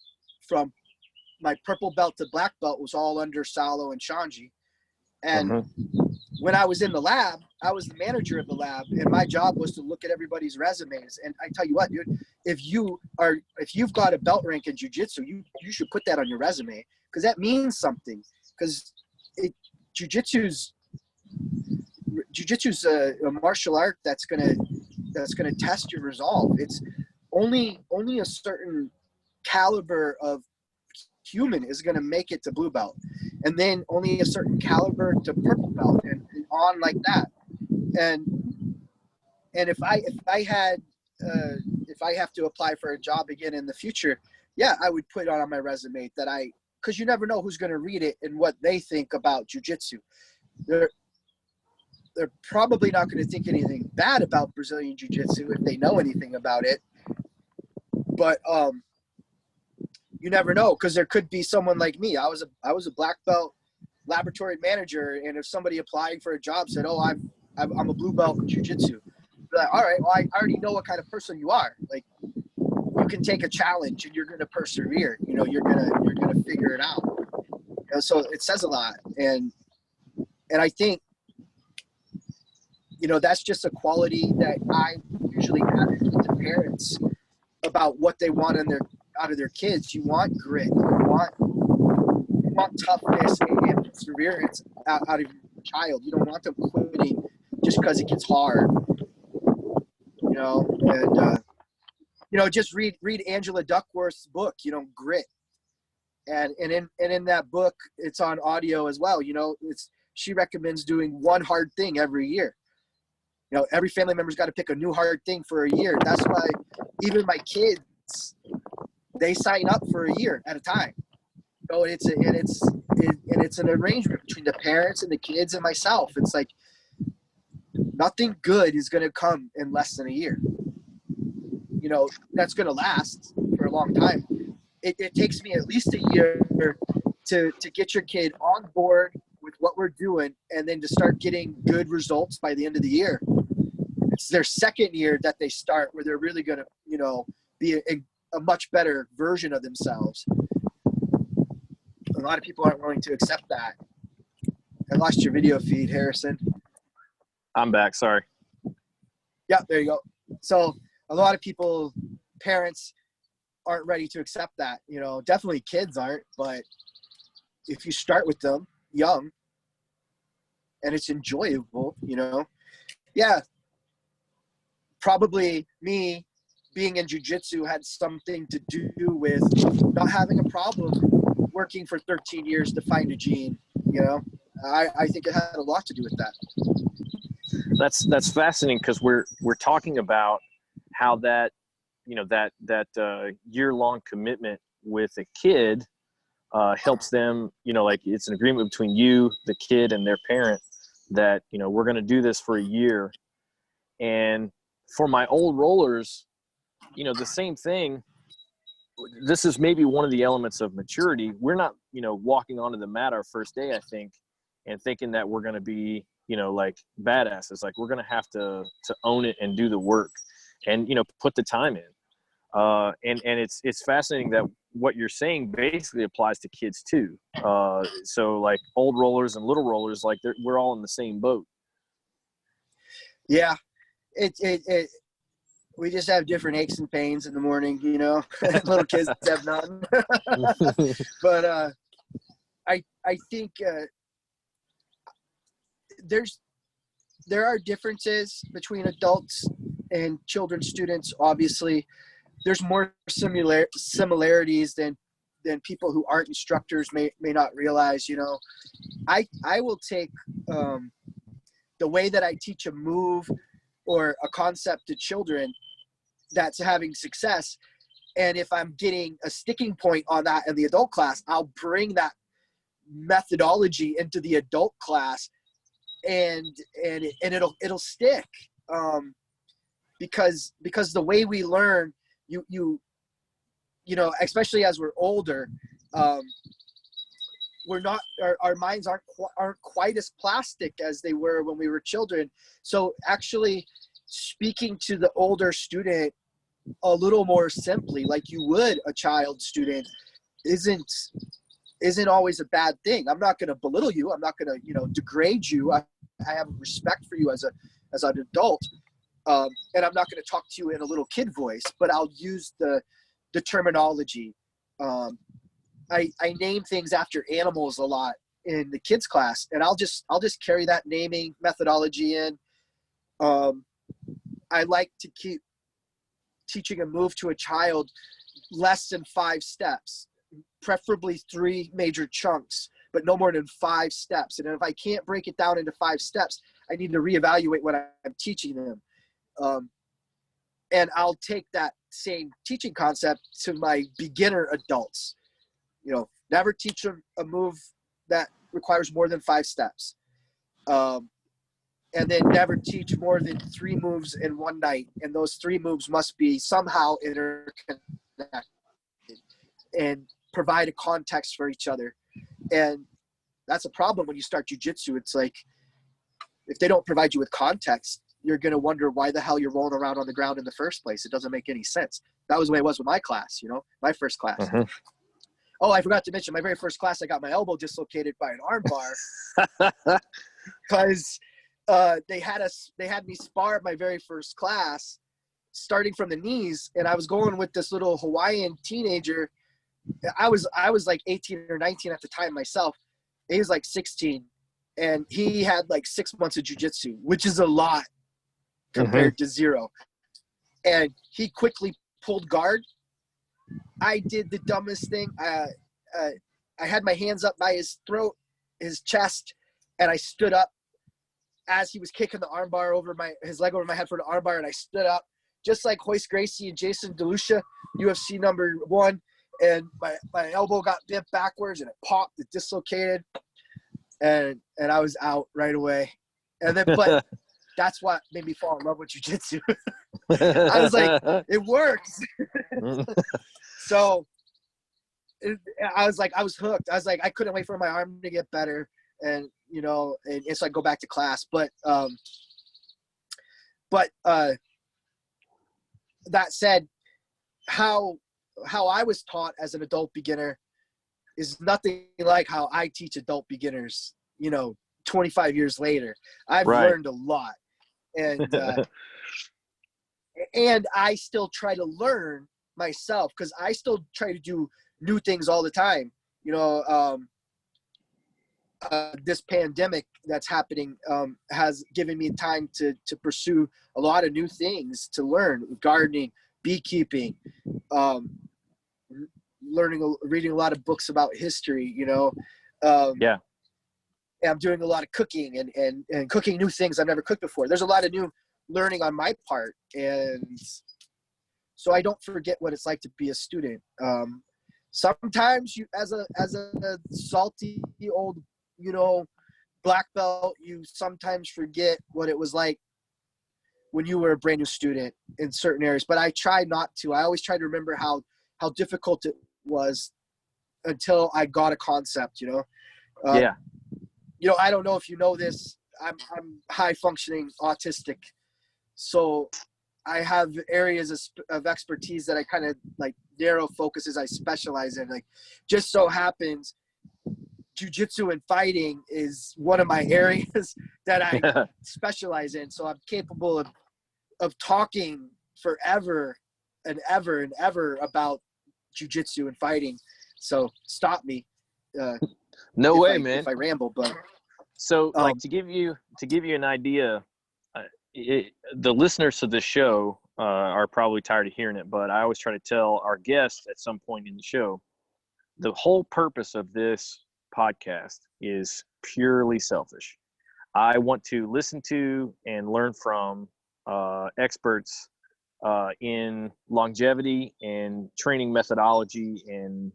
my purple belt to black belt was all under Saulo and Shanji. And when I was in the lab, I was the manager of the lab, and my job was to look at everybody's resumes. And I tell you what, dude, if you've got a belt rank in jiu-jitsu, you should put that on your resume, because that means something. Because jiu-jitsu's a martial art that's gonna test your resolve. It's only a certain caliber of human is going to make it to blue belt, and then only a certain caliber to purple belt, and on like that. And if I have to apply for a job again in the future, yeah, I would put it on my resume that because you never know who's going to read it and what they think about jiu-jitsu. They're probably not going to think anything bad about Brazilian jiu-jitsu if they know anything about it, but you never know, because there could be someone like me. I was a black belt laboratory manager, and if somebody applying for a job said, "Oh, I'm a blue belt in jiu-jitsu," like, all right, well, I already know what kind of person you are. Like, you can take a challenge and you're going to persevere. You know, you're gonna figure it out. You know, so it says a lot, and I think, you know, that's just a quality that I usually have with the parents about what they want out of their kids. You want grit. You want toughness and perseverance out of your child. You don't want them quitting just because it gets hard. You know, and you know, just read Angela Duckworth's book, you know, Grit. And in that book, it's on audio as well. You know, she recommends doing one hard thing every year. You know, every family member's got to pick a new hard thing for a year. That's why even my kids, they sign up for a year at a time. So it's an arrangement between the parents and the kids and myself. It's like, nothing good is going to come in less than a year. You know, that's going to last for a long time. It takes me at least a year to get your kid on board with what we're doing, and then to start getting good results by the end of the year. It's their second year that they start where they're really going to, you know, be a much better version of themselves. A lot of people aren't willing to accept that. I lost your video feed, Harrison. I'm back. Sorry. Yeah, there you go. So a lot of people, parents, aren't ready to accept that. You know, definitely kids aren't, but if you start with them young and it's enjoyable, you know, yeah, probably me being in jiu-jitsu had something to do with not having a problem working for 13 years to find a gene. You know, I think it had a lot to do with that. That's fascinating, because we're talking about how that, you know, that year-long commitment with a kid helps them, you know, like, it's an agreement between you, the kid, and their parent that, you know, we're going to do this for a year. And for my old rollers, you know, the same thing. This is maybe one of the elements of maturity. We're not, you know, walking onto the mat our first day, I think, and thinking that we're going to be, you know, like, badasses. Like, we're going to have to own it and do the work and, you know, put the time in. And it's fascinating that what you're saying basically applies to kids too. So like old rollers and little rollers, like we're all in the same boat. Yeah. We just have different aches and pains in the morning, you know. Little kids have none. But I think there are differences between adults and children students. Obviously, there's more similarities than people who aren't instructors may not realize. You know, I will take the way that I teach a move or a concept to children that's having success, and if I'm getting a sticking point on that in the adult class, I'll bring that methodology into the adult class, and it'll stick, because the way we learn, you know, especially as we're older, we're not, our minds aren't quite as plastic as they were when we were children. So actually speaking to the older student a little more simply, like you would a child student, isn't always a bad thing. I'm not going to belittle you. I'm not going to, you know, degrade you. I have respect for you as an adult. And I'm not going to talk to you in a little kid voice, but I'll use the terminology. I name things after animals a lot in the kids class, and I'll just carry that naming methodology in. I like to keep teaching a move to a child less than 5 steps, preferably 3 major chunks, but no more than 5 steps. And if I can't break it down into 5 steps, I need to reevaluate what I'm teaching them. And I'll take that same teaching concept to my beginner adults. You know, never teach them a move that requires more than 5 steps. And then never teach more than 3 moves in one night. And those 3 moves must be somehow interconnected and provide a context for each other. And that's a problem when you start jiu-jitsu. It's like, if they don't provide you with context, you're going to wonder why the hell you're rolling around on the ground in the first place. It doesn't make any sense. That was the way it was with my class, you know, my first class. Uh-huh. Oh, I forgot to mention, my very first class, I got my elbow dislocated by an arm bar because they had me spar at my very first class, starting from the knees, and I was going with this little Hawaiian teenager. I was like 18 or 19 at the time myself. He was like 16, and he had like 6 months of jiu-jitsu, which is a lot compared to 0. And he quickly pulled guard. I did the dumbest thing. I had my hands up by his throat, his chest, and I stood up as he was kicking the armbar over his leg over my head for the armbar, and I stood up just like Hoist Gracie and Jason DeLucia, UFC #1, and my elbow got bent backwards and it popped, it dislocated, and I was out right away. And then, but that's what made me fall in love with jiu-jitsu. I was like, it works. So I was hooked. I was like, I couldn't wait for my arm to get better. And, you know, and so I go back to class. But that said, how I was taught as an adult beginner is nothing like how I teach adult beginners, you know, 25 years later. I've learned a lot. And and I still try to learn myself, because I still try to do new things all the time. You know, this pandemic that's happening has given me time to pursue a lot of new things to learn: gardening, beekeeping, reading a lot of books about history, you know. Yeah, I'm doing a lot of cooking and cooking new things I've never cooked before. There's a lot of new learning on my part, and so I don't forget what it's like to be a student. Sometimes you, as a salty old, you know, black belt, you sometimes forget what it was like when you were a brand new student in certain areas. But I try not to. I always try to remember how difficult it was until I got a concept, you know. Yeah. You know, I don't know if you know this. I'm high functioning autistic. So I have areas of expertise that I kind of like narrow focuses I specialize in. Like, just so happens jiu-jitsu and fighting is one of my areas that I specialize in. So I'm capable of talking forever and ever about jiu-jitsu and fighting. So stop me. No way, man. If I ramble, but so like to give you an idea, the listeners to this show are probably tired of hearing it, but I always try to tell our guests at some point in the show, the whole purpose of this podcast is purely selfish. I want to listen to and learn from experts in longevity and training methodology, and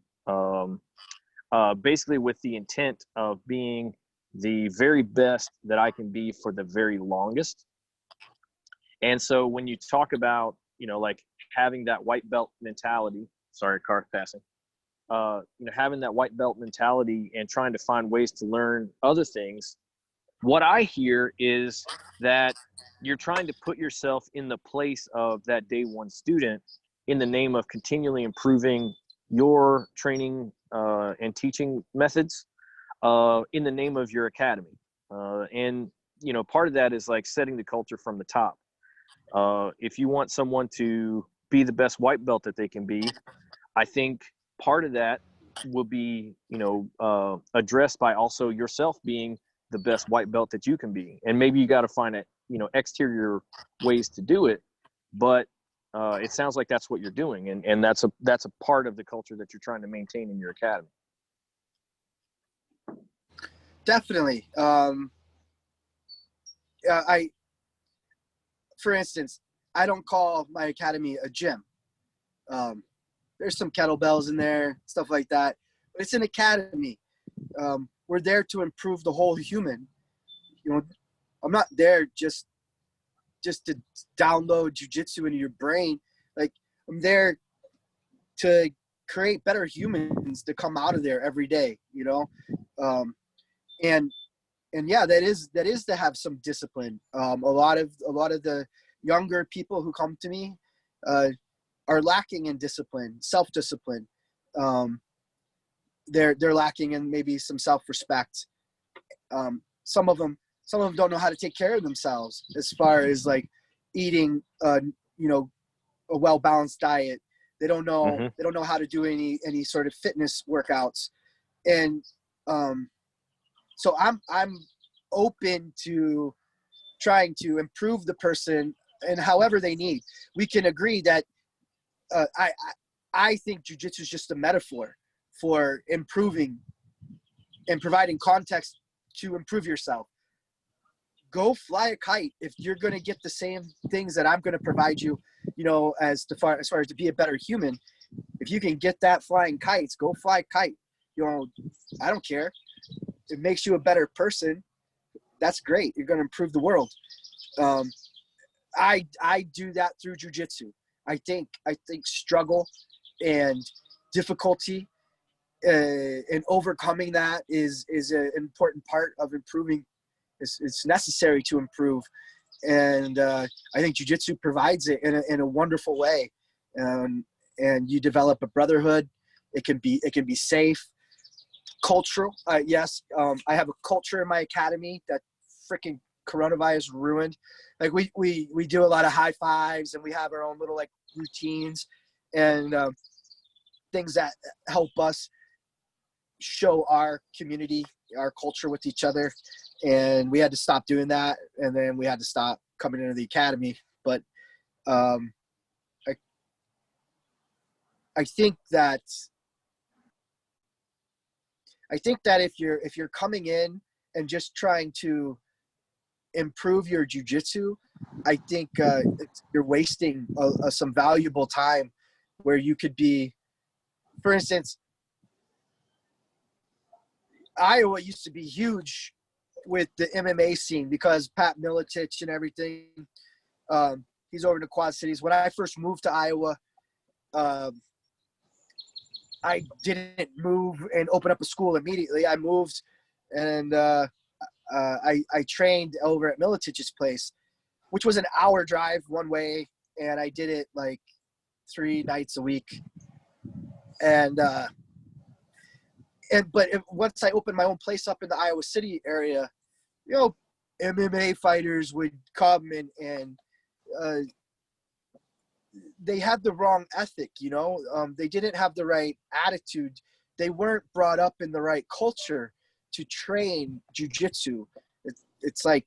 basically with the intent of being the very best that I can be for the very longest. And so when you talk about, like having that white belt mentality, sorry, car passing, having that white belt mentality and trying to find ways to learn other things, what I hear is that you're trying to put yourself in the place of that day one student in the name of continually improving your training and teaching methods in the name of your academy. And, part of that is like setting the culture from the top. If you want someone to be the best white belt that they can be, I think part of that will be, addressed by also yourself being the best white belt that you can be. And maybe you got to find exterior ways to do it, but it sounds like that's what you're doing. And that's a part of the culture that you're trying to maintain in your academy. Definitely. For instance, I don't call my academy a gym. There's some kettlebells in there, stuff like that, but it's an academy. We're there to improve the whole human. I'm not there just to download jiu-jitsu into your brain. Like, I'm there to create better humans to come out of there every day, and yeah, that is to have some discipline. A lot of the younger people who come to me are lacking in discipline, self-discipline. They're lacking in maybe some self-respect. Some of them don't know how to take care of themselves as far as like eating, a well-balanced diet. They don't know. Mm-hmm. They don't know how to do any sort of fitness workouts, and so I'm open to trying to improve the person and however they need. We can agree that I think jiu-jitsu is just a metaphor for improving and providing context to improve yourself. Go fly a kite if you're going to get the same things that I'm going to provide you, as far as to be a better human. If you can get that flying kites, go fly a kite. I don't care. It makes you a better person. That's great. You're going to improve the world. I do that through jiu-jitsu. I think struggle and difficulty and overcoming that is an important part of improving. It's necessary to improve, and I think jiu-jitsu provides it in a wonderful way. And you develop a brotherhood. It can be safe, cultural. Yes, I have a culture in my academy that freaking coronavirus ruined. Like we do a lot of high fives, and we have our own little like routines and things that help us show our community, our culture with each other. And we had to stop doing that, and then we had to stop coming into the academy. But I think that if you're coming in and just trying to improve your jiu-jitsu, I think you're wasting some valuable time where you could be, for instance, Iowa used to be huge with the MMA scene because Pat Miletich and everything. He's over in the Quad Cities. When I first moved to Iowa, I didn't move and open up a school immediately. I moved and I trained over at Miletich's place, which was an hour drive one way. and I did it like 3 nights a week. And once I opened my own place up in the Iowa City area, you know, MMA fighters would come and they had the wrong ethic, you know. They didn't have the right attitude. They weren't brought up in the right culture to train jiu-jitsu. It's like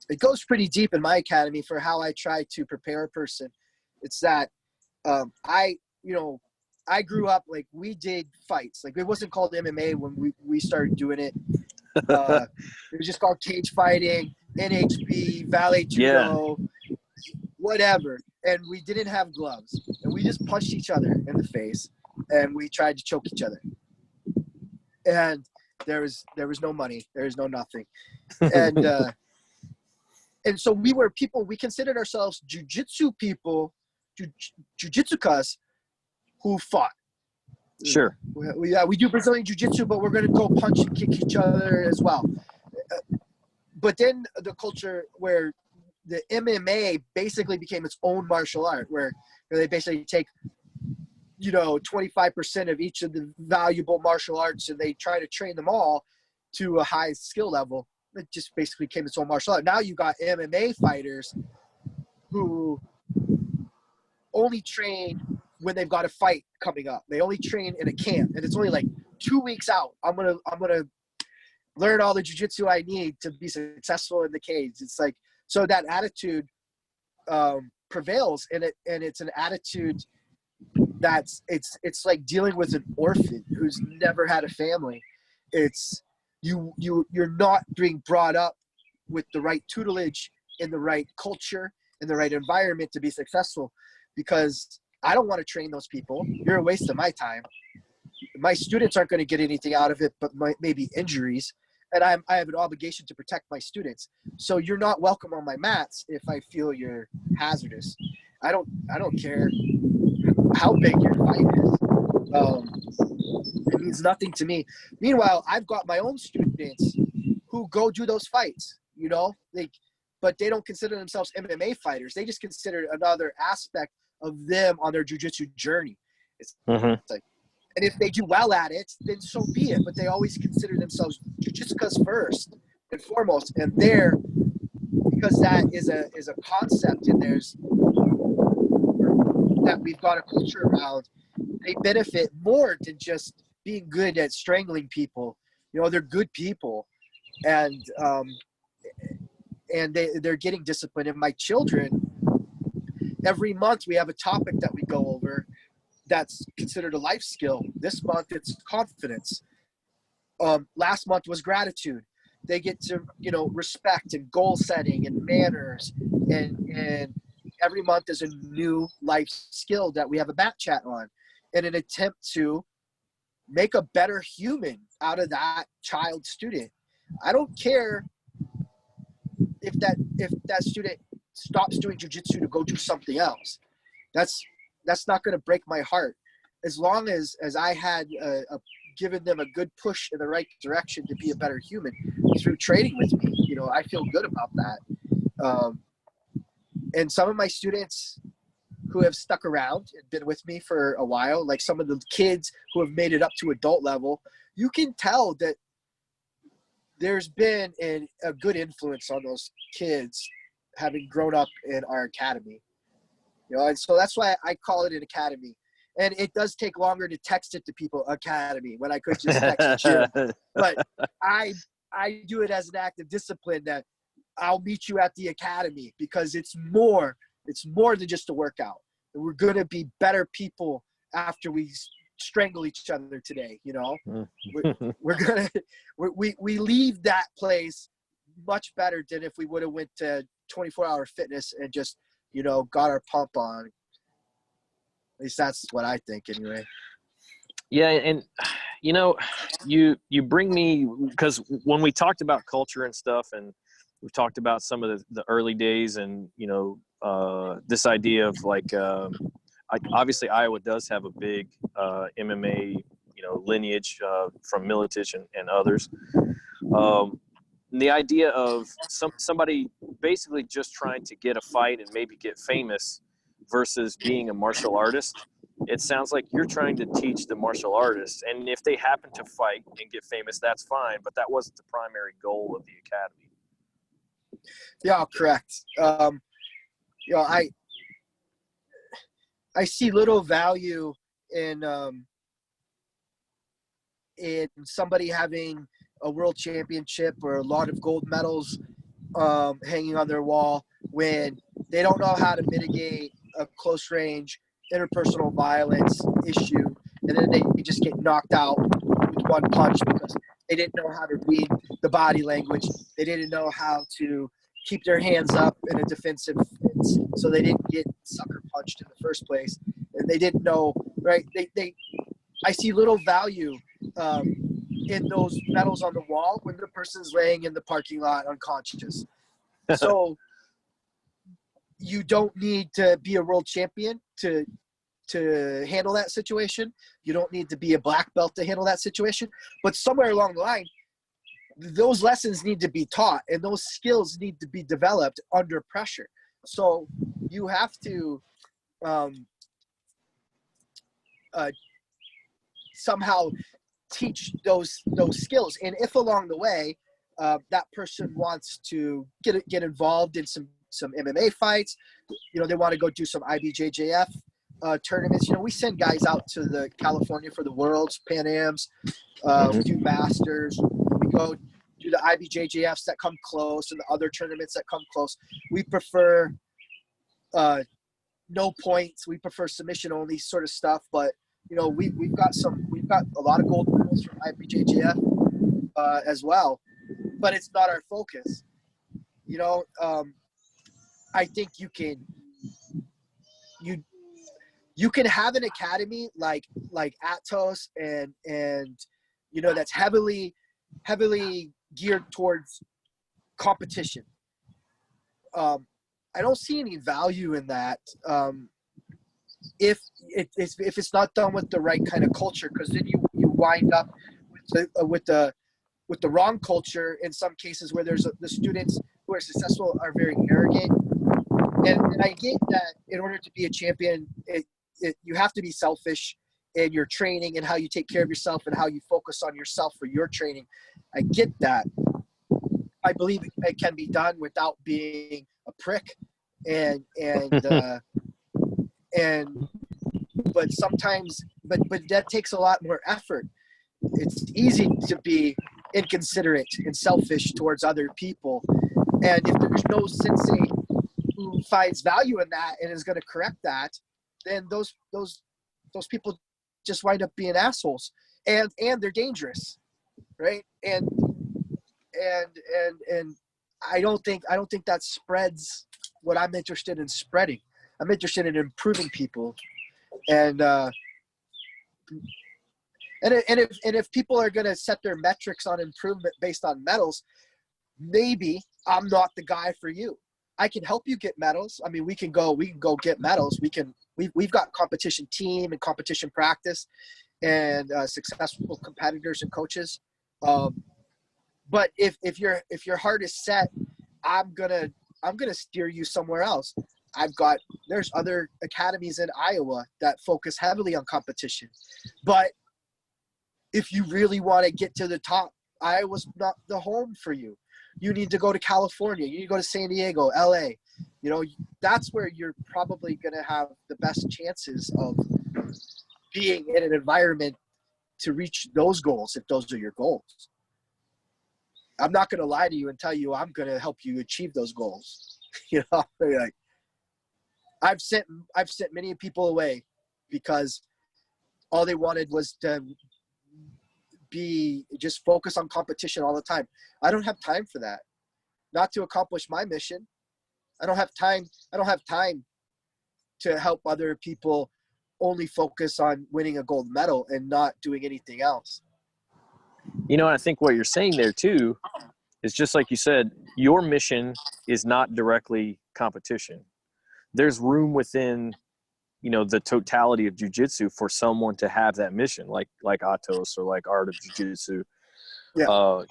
it goes pretty deep in my academy for how I try to prepare a person. It's that I grew up, like, we did fights. Like, it wasn't called MMA when we started doing it. It was just called cage fighting, NHB, Valet Judo, whatever. And we didn't have gloves. And we just punched each other in the face. And we tried to choke each other. And there was no money. There was no nothing. And so we considered ourselves jiu-jitsu people, jiu-jitsukas who fought. Sure. We do Brazilian jiu-jitsu, but we're going to go punch and kick each other as well. But then the culture where the MMA basically became its own martial art, where they basically take, 25% of each of the valuable martial arts and they try to train them all to a high skill level. It just basically became its own martial art. Now you got MMA fighters who only train when they've got a fight coming up. They only train in a camp, and it's only like 2 weeks out. I'm gonna learn all the jiu-jitsu I need to be successful in the cage. It's like, so that attitude prevails, and it's an attitude that's it's like dealing with an orphan who's never had a family. It's you're not being brought up with the right tutelage in the right culture, in the right environment to be successful, because I don't want to train those people. You're a waste of my time. My students aren't going to get anything out of it but maybe injuries, and I have an obligation to protect my students. So you're not welcome on my mats if I feel you're hazardous. I don't care how big your fight is. It means nothing to me. Meanwhile, I've got my own students who go do those fights, but they don't consider themselves MMA fighters. They just consider another aspect of them on their jiu-jitsu journey. It's like, and if they do well at it, then so be it. But they always consider themselves jiu-jitsukas first and foremost. And because that is a concept, and there's that we've got a culture around, they benefit more than just being good at strangling people. They're good people, and they're getting disciplined. And my children, every month we have a topic that we go over that's considered a life skill. This month it's confidence. Last month was gratitude. They get to respect and goal setting and manners, and every month is a new life skill that we have a back chat on, in an attempt to make a better human out of that child student. I don't care if that student stops doing jiu-jitsu to go do something else. That's not going to break my heart. As long as I had given them a good push in the right direction to be a better human through training with me, I feel good about that. And some of my students who have stuck around and been with me for a while, like some of the kids who have made it up to adult level, you can tell that there's been a good influence on those kids having grown up in our academy. And so that's why I call it an academy. And it does take longer to text it to people, academy, when I could just text gym. But I do it as an act of discipline, that I'll meet you at the academy, because it's more than just a workout. We're going to be better people after we strangle each other today. We leave that place much better than if we would have went to 24-hour fitness and just, got our pump on. At least that's what I think anyway. Yeah. And, you bring me, because when we talked about culture and stuff, and we've talked about some of the early days, and, this idea of obviously Iowa does have a big MMA, lineage from Militich and others. The idea of somebody basically just trying to get a fight and maybe get famous versus being a martial artist. It sounds like you're trying to teach the martial artists, and if they happen to fight and get famous, that's fine, but that wasn't the primary goal of the academy. Yeah, correct. You know, I see little value in somebody having a world championship or a lot of gold medals hanging on their wall when they don't know how to mitigate a close range interpersonal violence issue, and then they just get knocked out with one punch because they didn't know how to read the body language. They didn't know how to keep their hands up in a defensive stance, so they didn't get sucker punched in the first place. And they didn't know, right? I see little value in those medals on the wall when the person's laying in the parking lot unconscious. So you don't need to be a world champion to handle that situation. You don't need to be a black belt to handle that situation. But somewhere along the line, those lessons need to be taught and those skills need to be developed under pressure. So you have to somehow teach those skills. And if along the way that person wants to get involved in some MMA fights, they want to go do some IBJJF tournaments. We send guys out to the California for the Worlds, Pan Ams, we do Masters, we go do the IBJJFs that come close and the other tournaments that come close. We prefer no points. We prefer submission only sort of stuff. But we've got a lot of gold medals from IBJJF as well. But it's not our focus. I think you can have an academy like Atos and that's heavily geared towards competition. I don't see any value in that if it's not done with the right kind of culture, because then you wind up with the wrong culture in some cases where the students who are successful are very arrogant. And I get that in order to be a champion, you have to be selfish in your training and how you take care of yourself and how you focus on yourself for your training. I get that. I believe it can be done without being a prick but that takes a lot more effort. It's easy to be inconsiderate and selfish towards other people. And if there's no sensei who finds value in that and is going to correct that, then those people just wind up being assholes, and they're dangerous, right? And I don't think that spreads what I'm interested in spreading. I'm interested in improving people, and if people are going to set their metrics on improvement based on medals, maybe I'm not the guy for you. I can help you get medals. I mean, we can go get medals. We've got competition team and competition practice and successful competitors and coaches. But if your heart is set, I'm gonna steer you somewhere else. There's other academies in Iowa that focus heavily on competition. But if you really want to get to the top, Iowa's not the home for you. You need to go to California. You need to go to San Diego, LA. That's where you're probably going to have the best chances of being in an environment to reach those goals, if those are your goals. I'm not going to lie to you and tell you I'm going to help you achieve those goals. Like, I've sent many people away because all they wanted was to just focus on competition all the time. I don't have time for that. Not to accomplish my mission. I don't have time to help other people only focus on winning a gold medal and not doing anything else. I think what you're saying there too is just like you said, your mission is not directly competition. There's room within, the totality of jiu-jitsu for someone to have that mission, like Atos or like Art of Jiu-Jitsu. Yeah.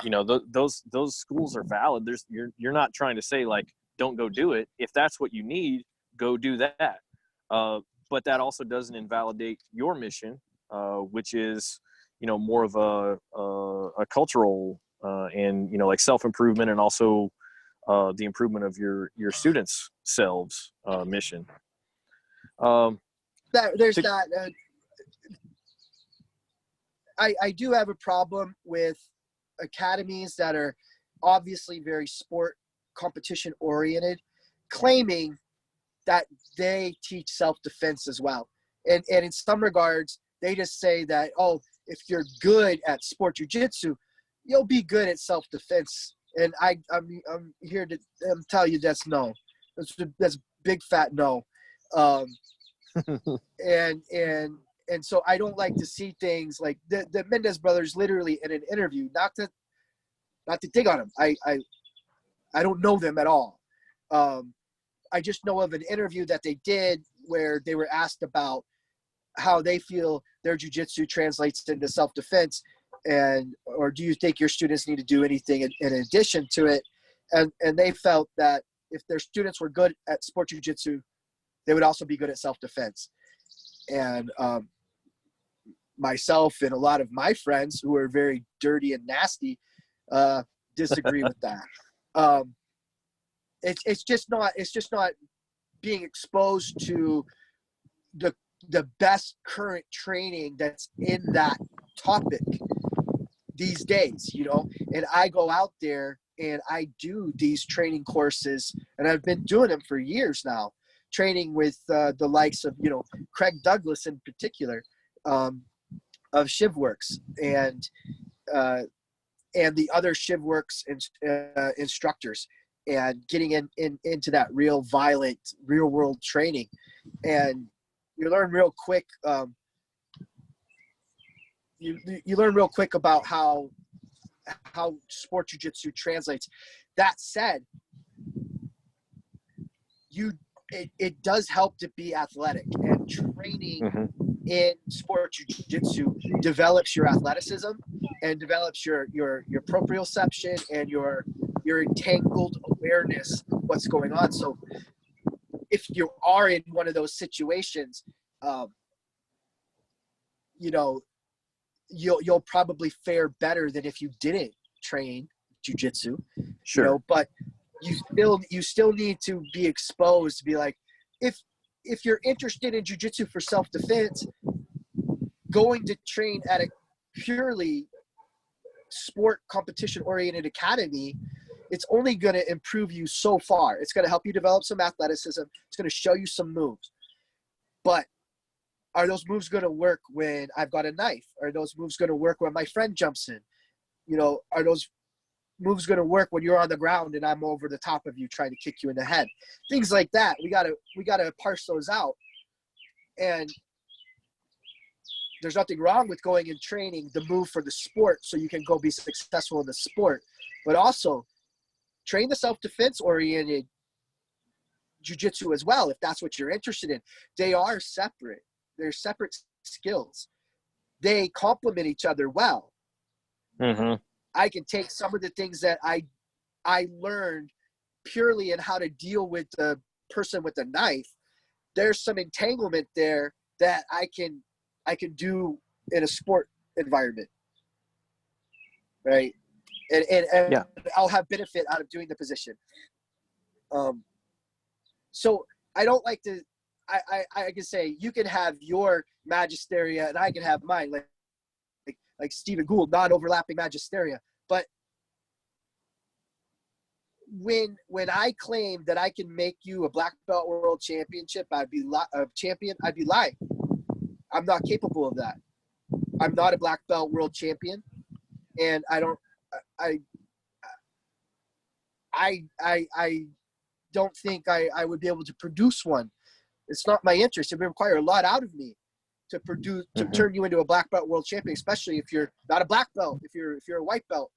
Those schools are valid. You're not trying to say like, don't go do it. If that's what you need, go do that. But that also doesn't invalidate your mission, which is, more of a cultural and, like self-improvement, and also the improvement of your students' selves mission. There's that. I do have a problem with academies that are obviously very sport competition oriented, claiming that they teach self-defense as well. And in some regards, they just say that, oh, if you're good at sport jiu-jitsu, you'll be good at self-defense. And I'm here to tell you that's no. That's big fat no. And so I don't like to see things like the Mendez brothers literally in an interview, not to dig on them. I don't know them at all. I just know of an interview that they did where they were asked about how they feel their jiu-jitsu translates into self-defense, or do you think your students need to do anything in addition to it? And they felt that if their students were good at sport jiu-jitsu, they would also be good at self-defense. And myself and a lot of my friends who are very dirty and nasty disagree with that. It's just not being exposed to the best current training that's in that topic these days, and I go out there and I do these training courses, and I've been doing them for years now, training with the likes of, Craig Douglas in particular, of ShivWorks, and the other ShivWorks instructors, and getting into that real violent, real world training. And you learn real quick. You learn real quick about how sport jiu-jitsu translates. That said, it does help to be athletic, and training in sport jiu-jitsu develops your athleticism and develops your proprioception and your entangled awareness of what's going on. So if you are in one of those situations, you'll probably fare better than if you didn't train jiu-jitsu. Sure. But you still need to be exposed to be like, if you're interested in jiu-jitsu for self-defense, going to train at a purely sport competition oriented academy, it's only going to improve you so far. It's going to help you develop some athleticism. It's going to show you some moves. But are those moves going to work when I've got a knife? Are those moves going to work when my friend jumps in? Are those moves going to work when you're on the ground and I'm over the top of you trying to kick you in the head? Things like that. We gotta parse those out. And there's nothing wrong with going and training the move for the sport so you can go be successful in the sport, but also train the self-defense oriented jiu-jitsu as well, if that's what you're interested in. They are separate. They're separate skills. They complement each other well. Mm-hmm. I can take some of the things that I learned purely in how to deal with the person with the knife. There's some entanglement there that I can do in a sport environment, right? And yeah. I'll have benefit out of doing the position. So I don't like to. I can say you can have your magisteria and I can have mine, like Stephen Gould, non-overlapping magisteria. But when I claim that I can make you a black belt world championship, I'd be lying. I'm not capable of that. I'm not a black belt world champion, and I don't think I would be able to produce one. It's not my interest. It would require a lot out of me to produce, to turn you into a black belt world champion, especially if you're not a black belt. If you're a white belt,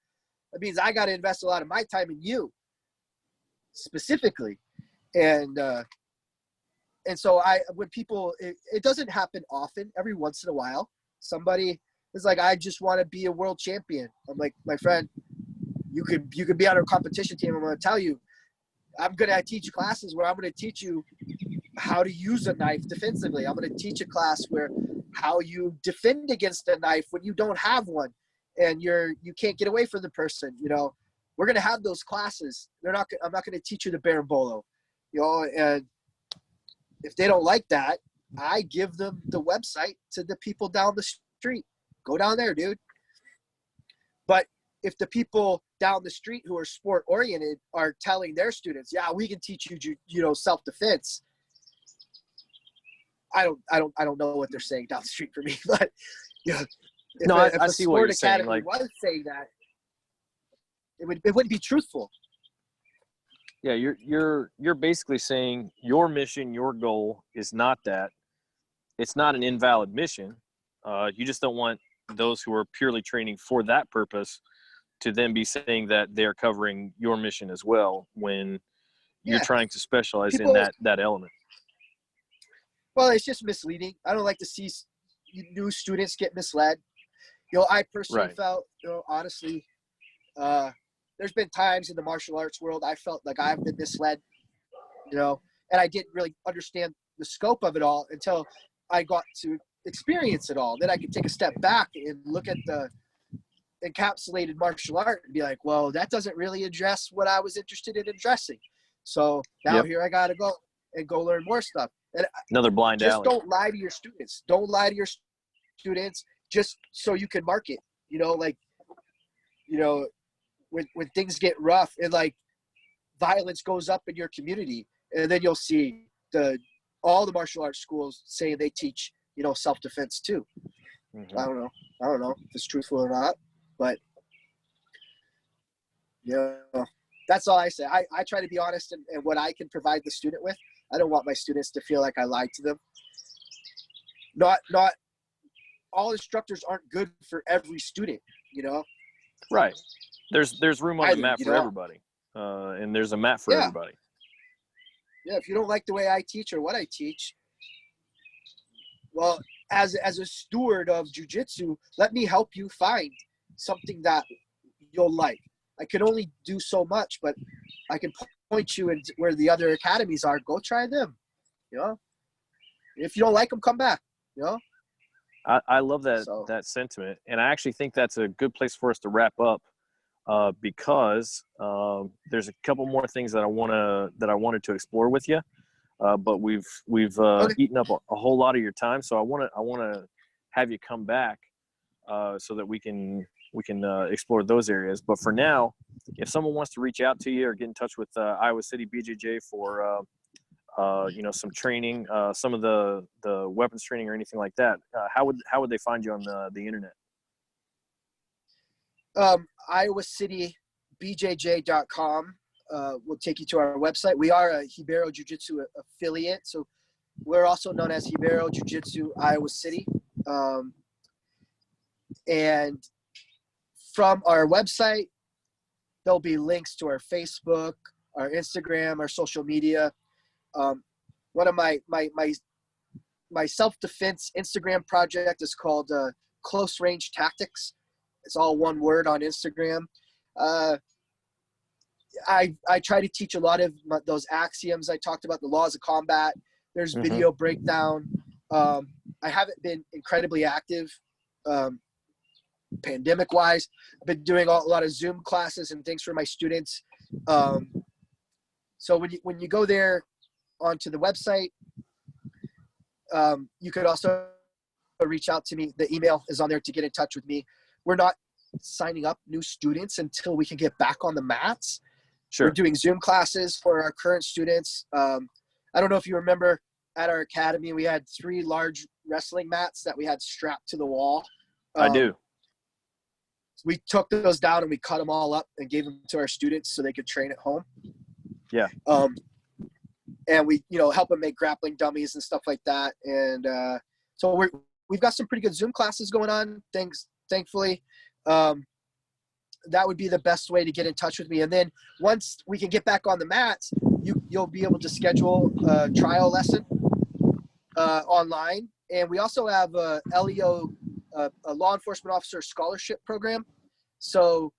that means I got to invest a lot of my time in you specifically. And so when people, it doesn't happen often. Every once in a while, somebody is like, I just want to be a world champion. I'm like, my friend, you could be on our competition team. I'm going to tell you, I'm going to teach classes where I'm going to teach you how to use a knife defensively. I'm going to teach a class where how you defend against a knife when you don't have one and you can't get away from the person. You know, we're going to have those classes. I'm not going to teach you the berimbolo, you know, and if they don't like that, I give them the website to the people down the street. Go down there, dude. But if the people down the street who are sport oriented are telling their students, yeah, we can teach you, self-defense. I don't know what they're saying down the street for me, but yeah, if I a see what sport you're saying. academy Like, was saying that, it wouldn't be truthful. yeah, you're basically saying your mission, your goal is not that. It's not an invalid mission. You just don't want those who are purely training for that purpose to then be saying that they're covering your mission as well when you're trying to specialize in that element. Well, it's just misleading. I don't like to see new students get misled. You know, I personally felt, honestly, there's been times in the martial arts world I felt like I've been misled, and I didn't really understand the scope of it all until I got to experience it all. Then I could take a step back and look at the encapsulated martial art and be like, well, that doesn't really address what I was interested in addressing. So now here I got to go learn more stuff. And another blind alley. Don't lie to your students. Don't lie to your students just so you can market, when things get rough and like violence goes up in your community, and then you'll see all the martial arts schools saying they teach, self-defense too. Mm-hmm. I don't know if it's truthful or not, but that's all I say. I try to be honest in what I can provide the student with. I don't want my students to feel like I lied to them. Not all instructors aren't good for every student, Right. There's room on the mat for everybody. And there's a mat for everybody. Yeah, if you don't like the way I teach or what I teach, well, as a steward of jiu-jitsu, let me help you find something that you'll like. I can only do so much, but I can point you into where the other academies are. Go try them. If you don't like them, come back. I love that sentiment, and I actually think that's a good place for us to wrap up, because there's a couple more things that I wanted to explore with you, but we've eaten up a whole lot of your time, so I want to have you come back so that we can explore those areas. But for now, if someone wants to reach out to you or get in touch with Iowa City BJJ for some training, some of the weapons training or anything like that, how would they find you on the internet? Iowa City BJJ.com will take you to our website. We are a Ribiero Jiu-Jitsu affiliate, so we're also known as Ribiero Jiu-Jitsu Iowa City. And from our website, there'll be links to our Facebook, our Instagram, our social media. One of my self-defense Instagram project is called Close Range Tactics. It's all one word on Instagram. I try to teach a lot of those axioms I talked about, the laws of combat. There's video breakdown. I haven't been incredibly active pandemic-wise. I've been doing a lot of Zoom classes and things for my students. So when you go there onto the website, you could also reach out to me. The email is on there to get in touch with me. We're not signing up new students until we can get back on the mats. Sure. We're doing Zoom classes for our current students. I don't know if you remember at our academy, we had 3 large wrestling mats that we had strapped to the wall. I do. We took those down and we cut them all up and gave them to our students so they could train at home. Yeah. And we, help them make grappling dummies and stuff like that. And so we've got some pretty good Zoom classes going on. Thankfully, that would be the best way to get in touch with me. And then once we can get back on the mats, you'll be able to schedule a trial lesson online. And we also have a LEO, a law enforcement officer scholarship program. So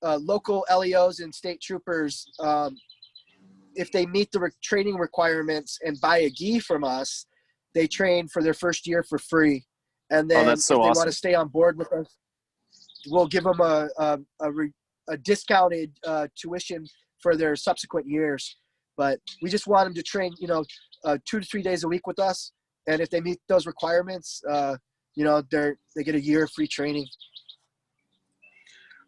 local LEOs and state troopers if they meet the training requirements and buy a gi from us, they train for their first year for free. And then that's so if they awesome. want to stay on board with us, we'll give them a discounted tuition for their subsequent years. But we just want them to train, 2 to 3 days a week with us. And if they meet those requirements, they get a year of free training.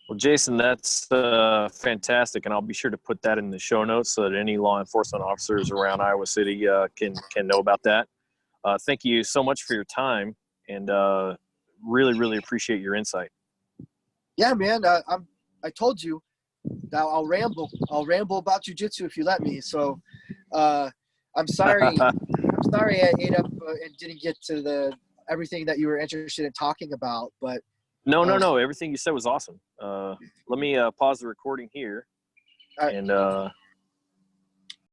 Well, Jason, that's fantastic, and I'll be sure to put that in the show notes so that any law enforcement officers around Iowa City can know about that. Thank you so much for your time, and really, really appreciate your insight. Yeah, man. I told you that I'll ramble. I'll ramble about jiu-jitsu if you let me. So I'm sorry. I'm sorry I ate up and didn't get to everything that you were interested in talking about, but. No. Everything you said was awesome. Let me pause the recording here. All right. And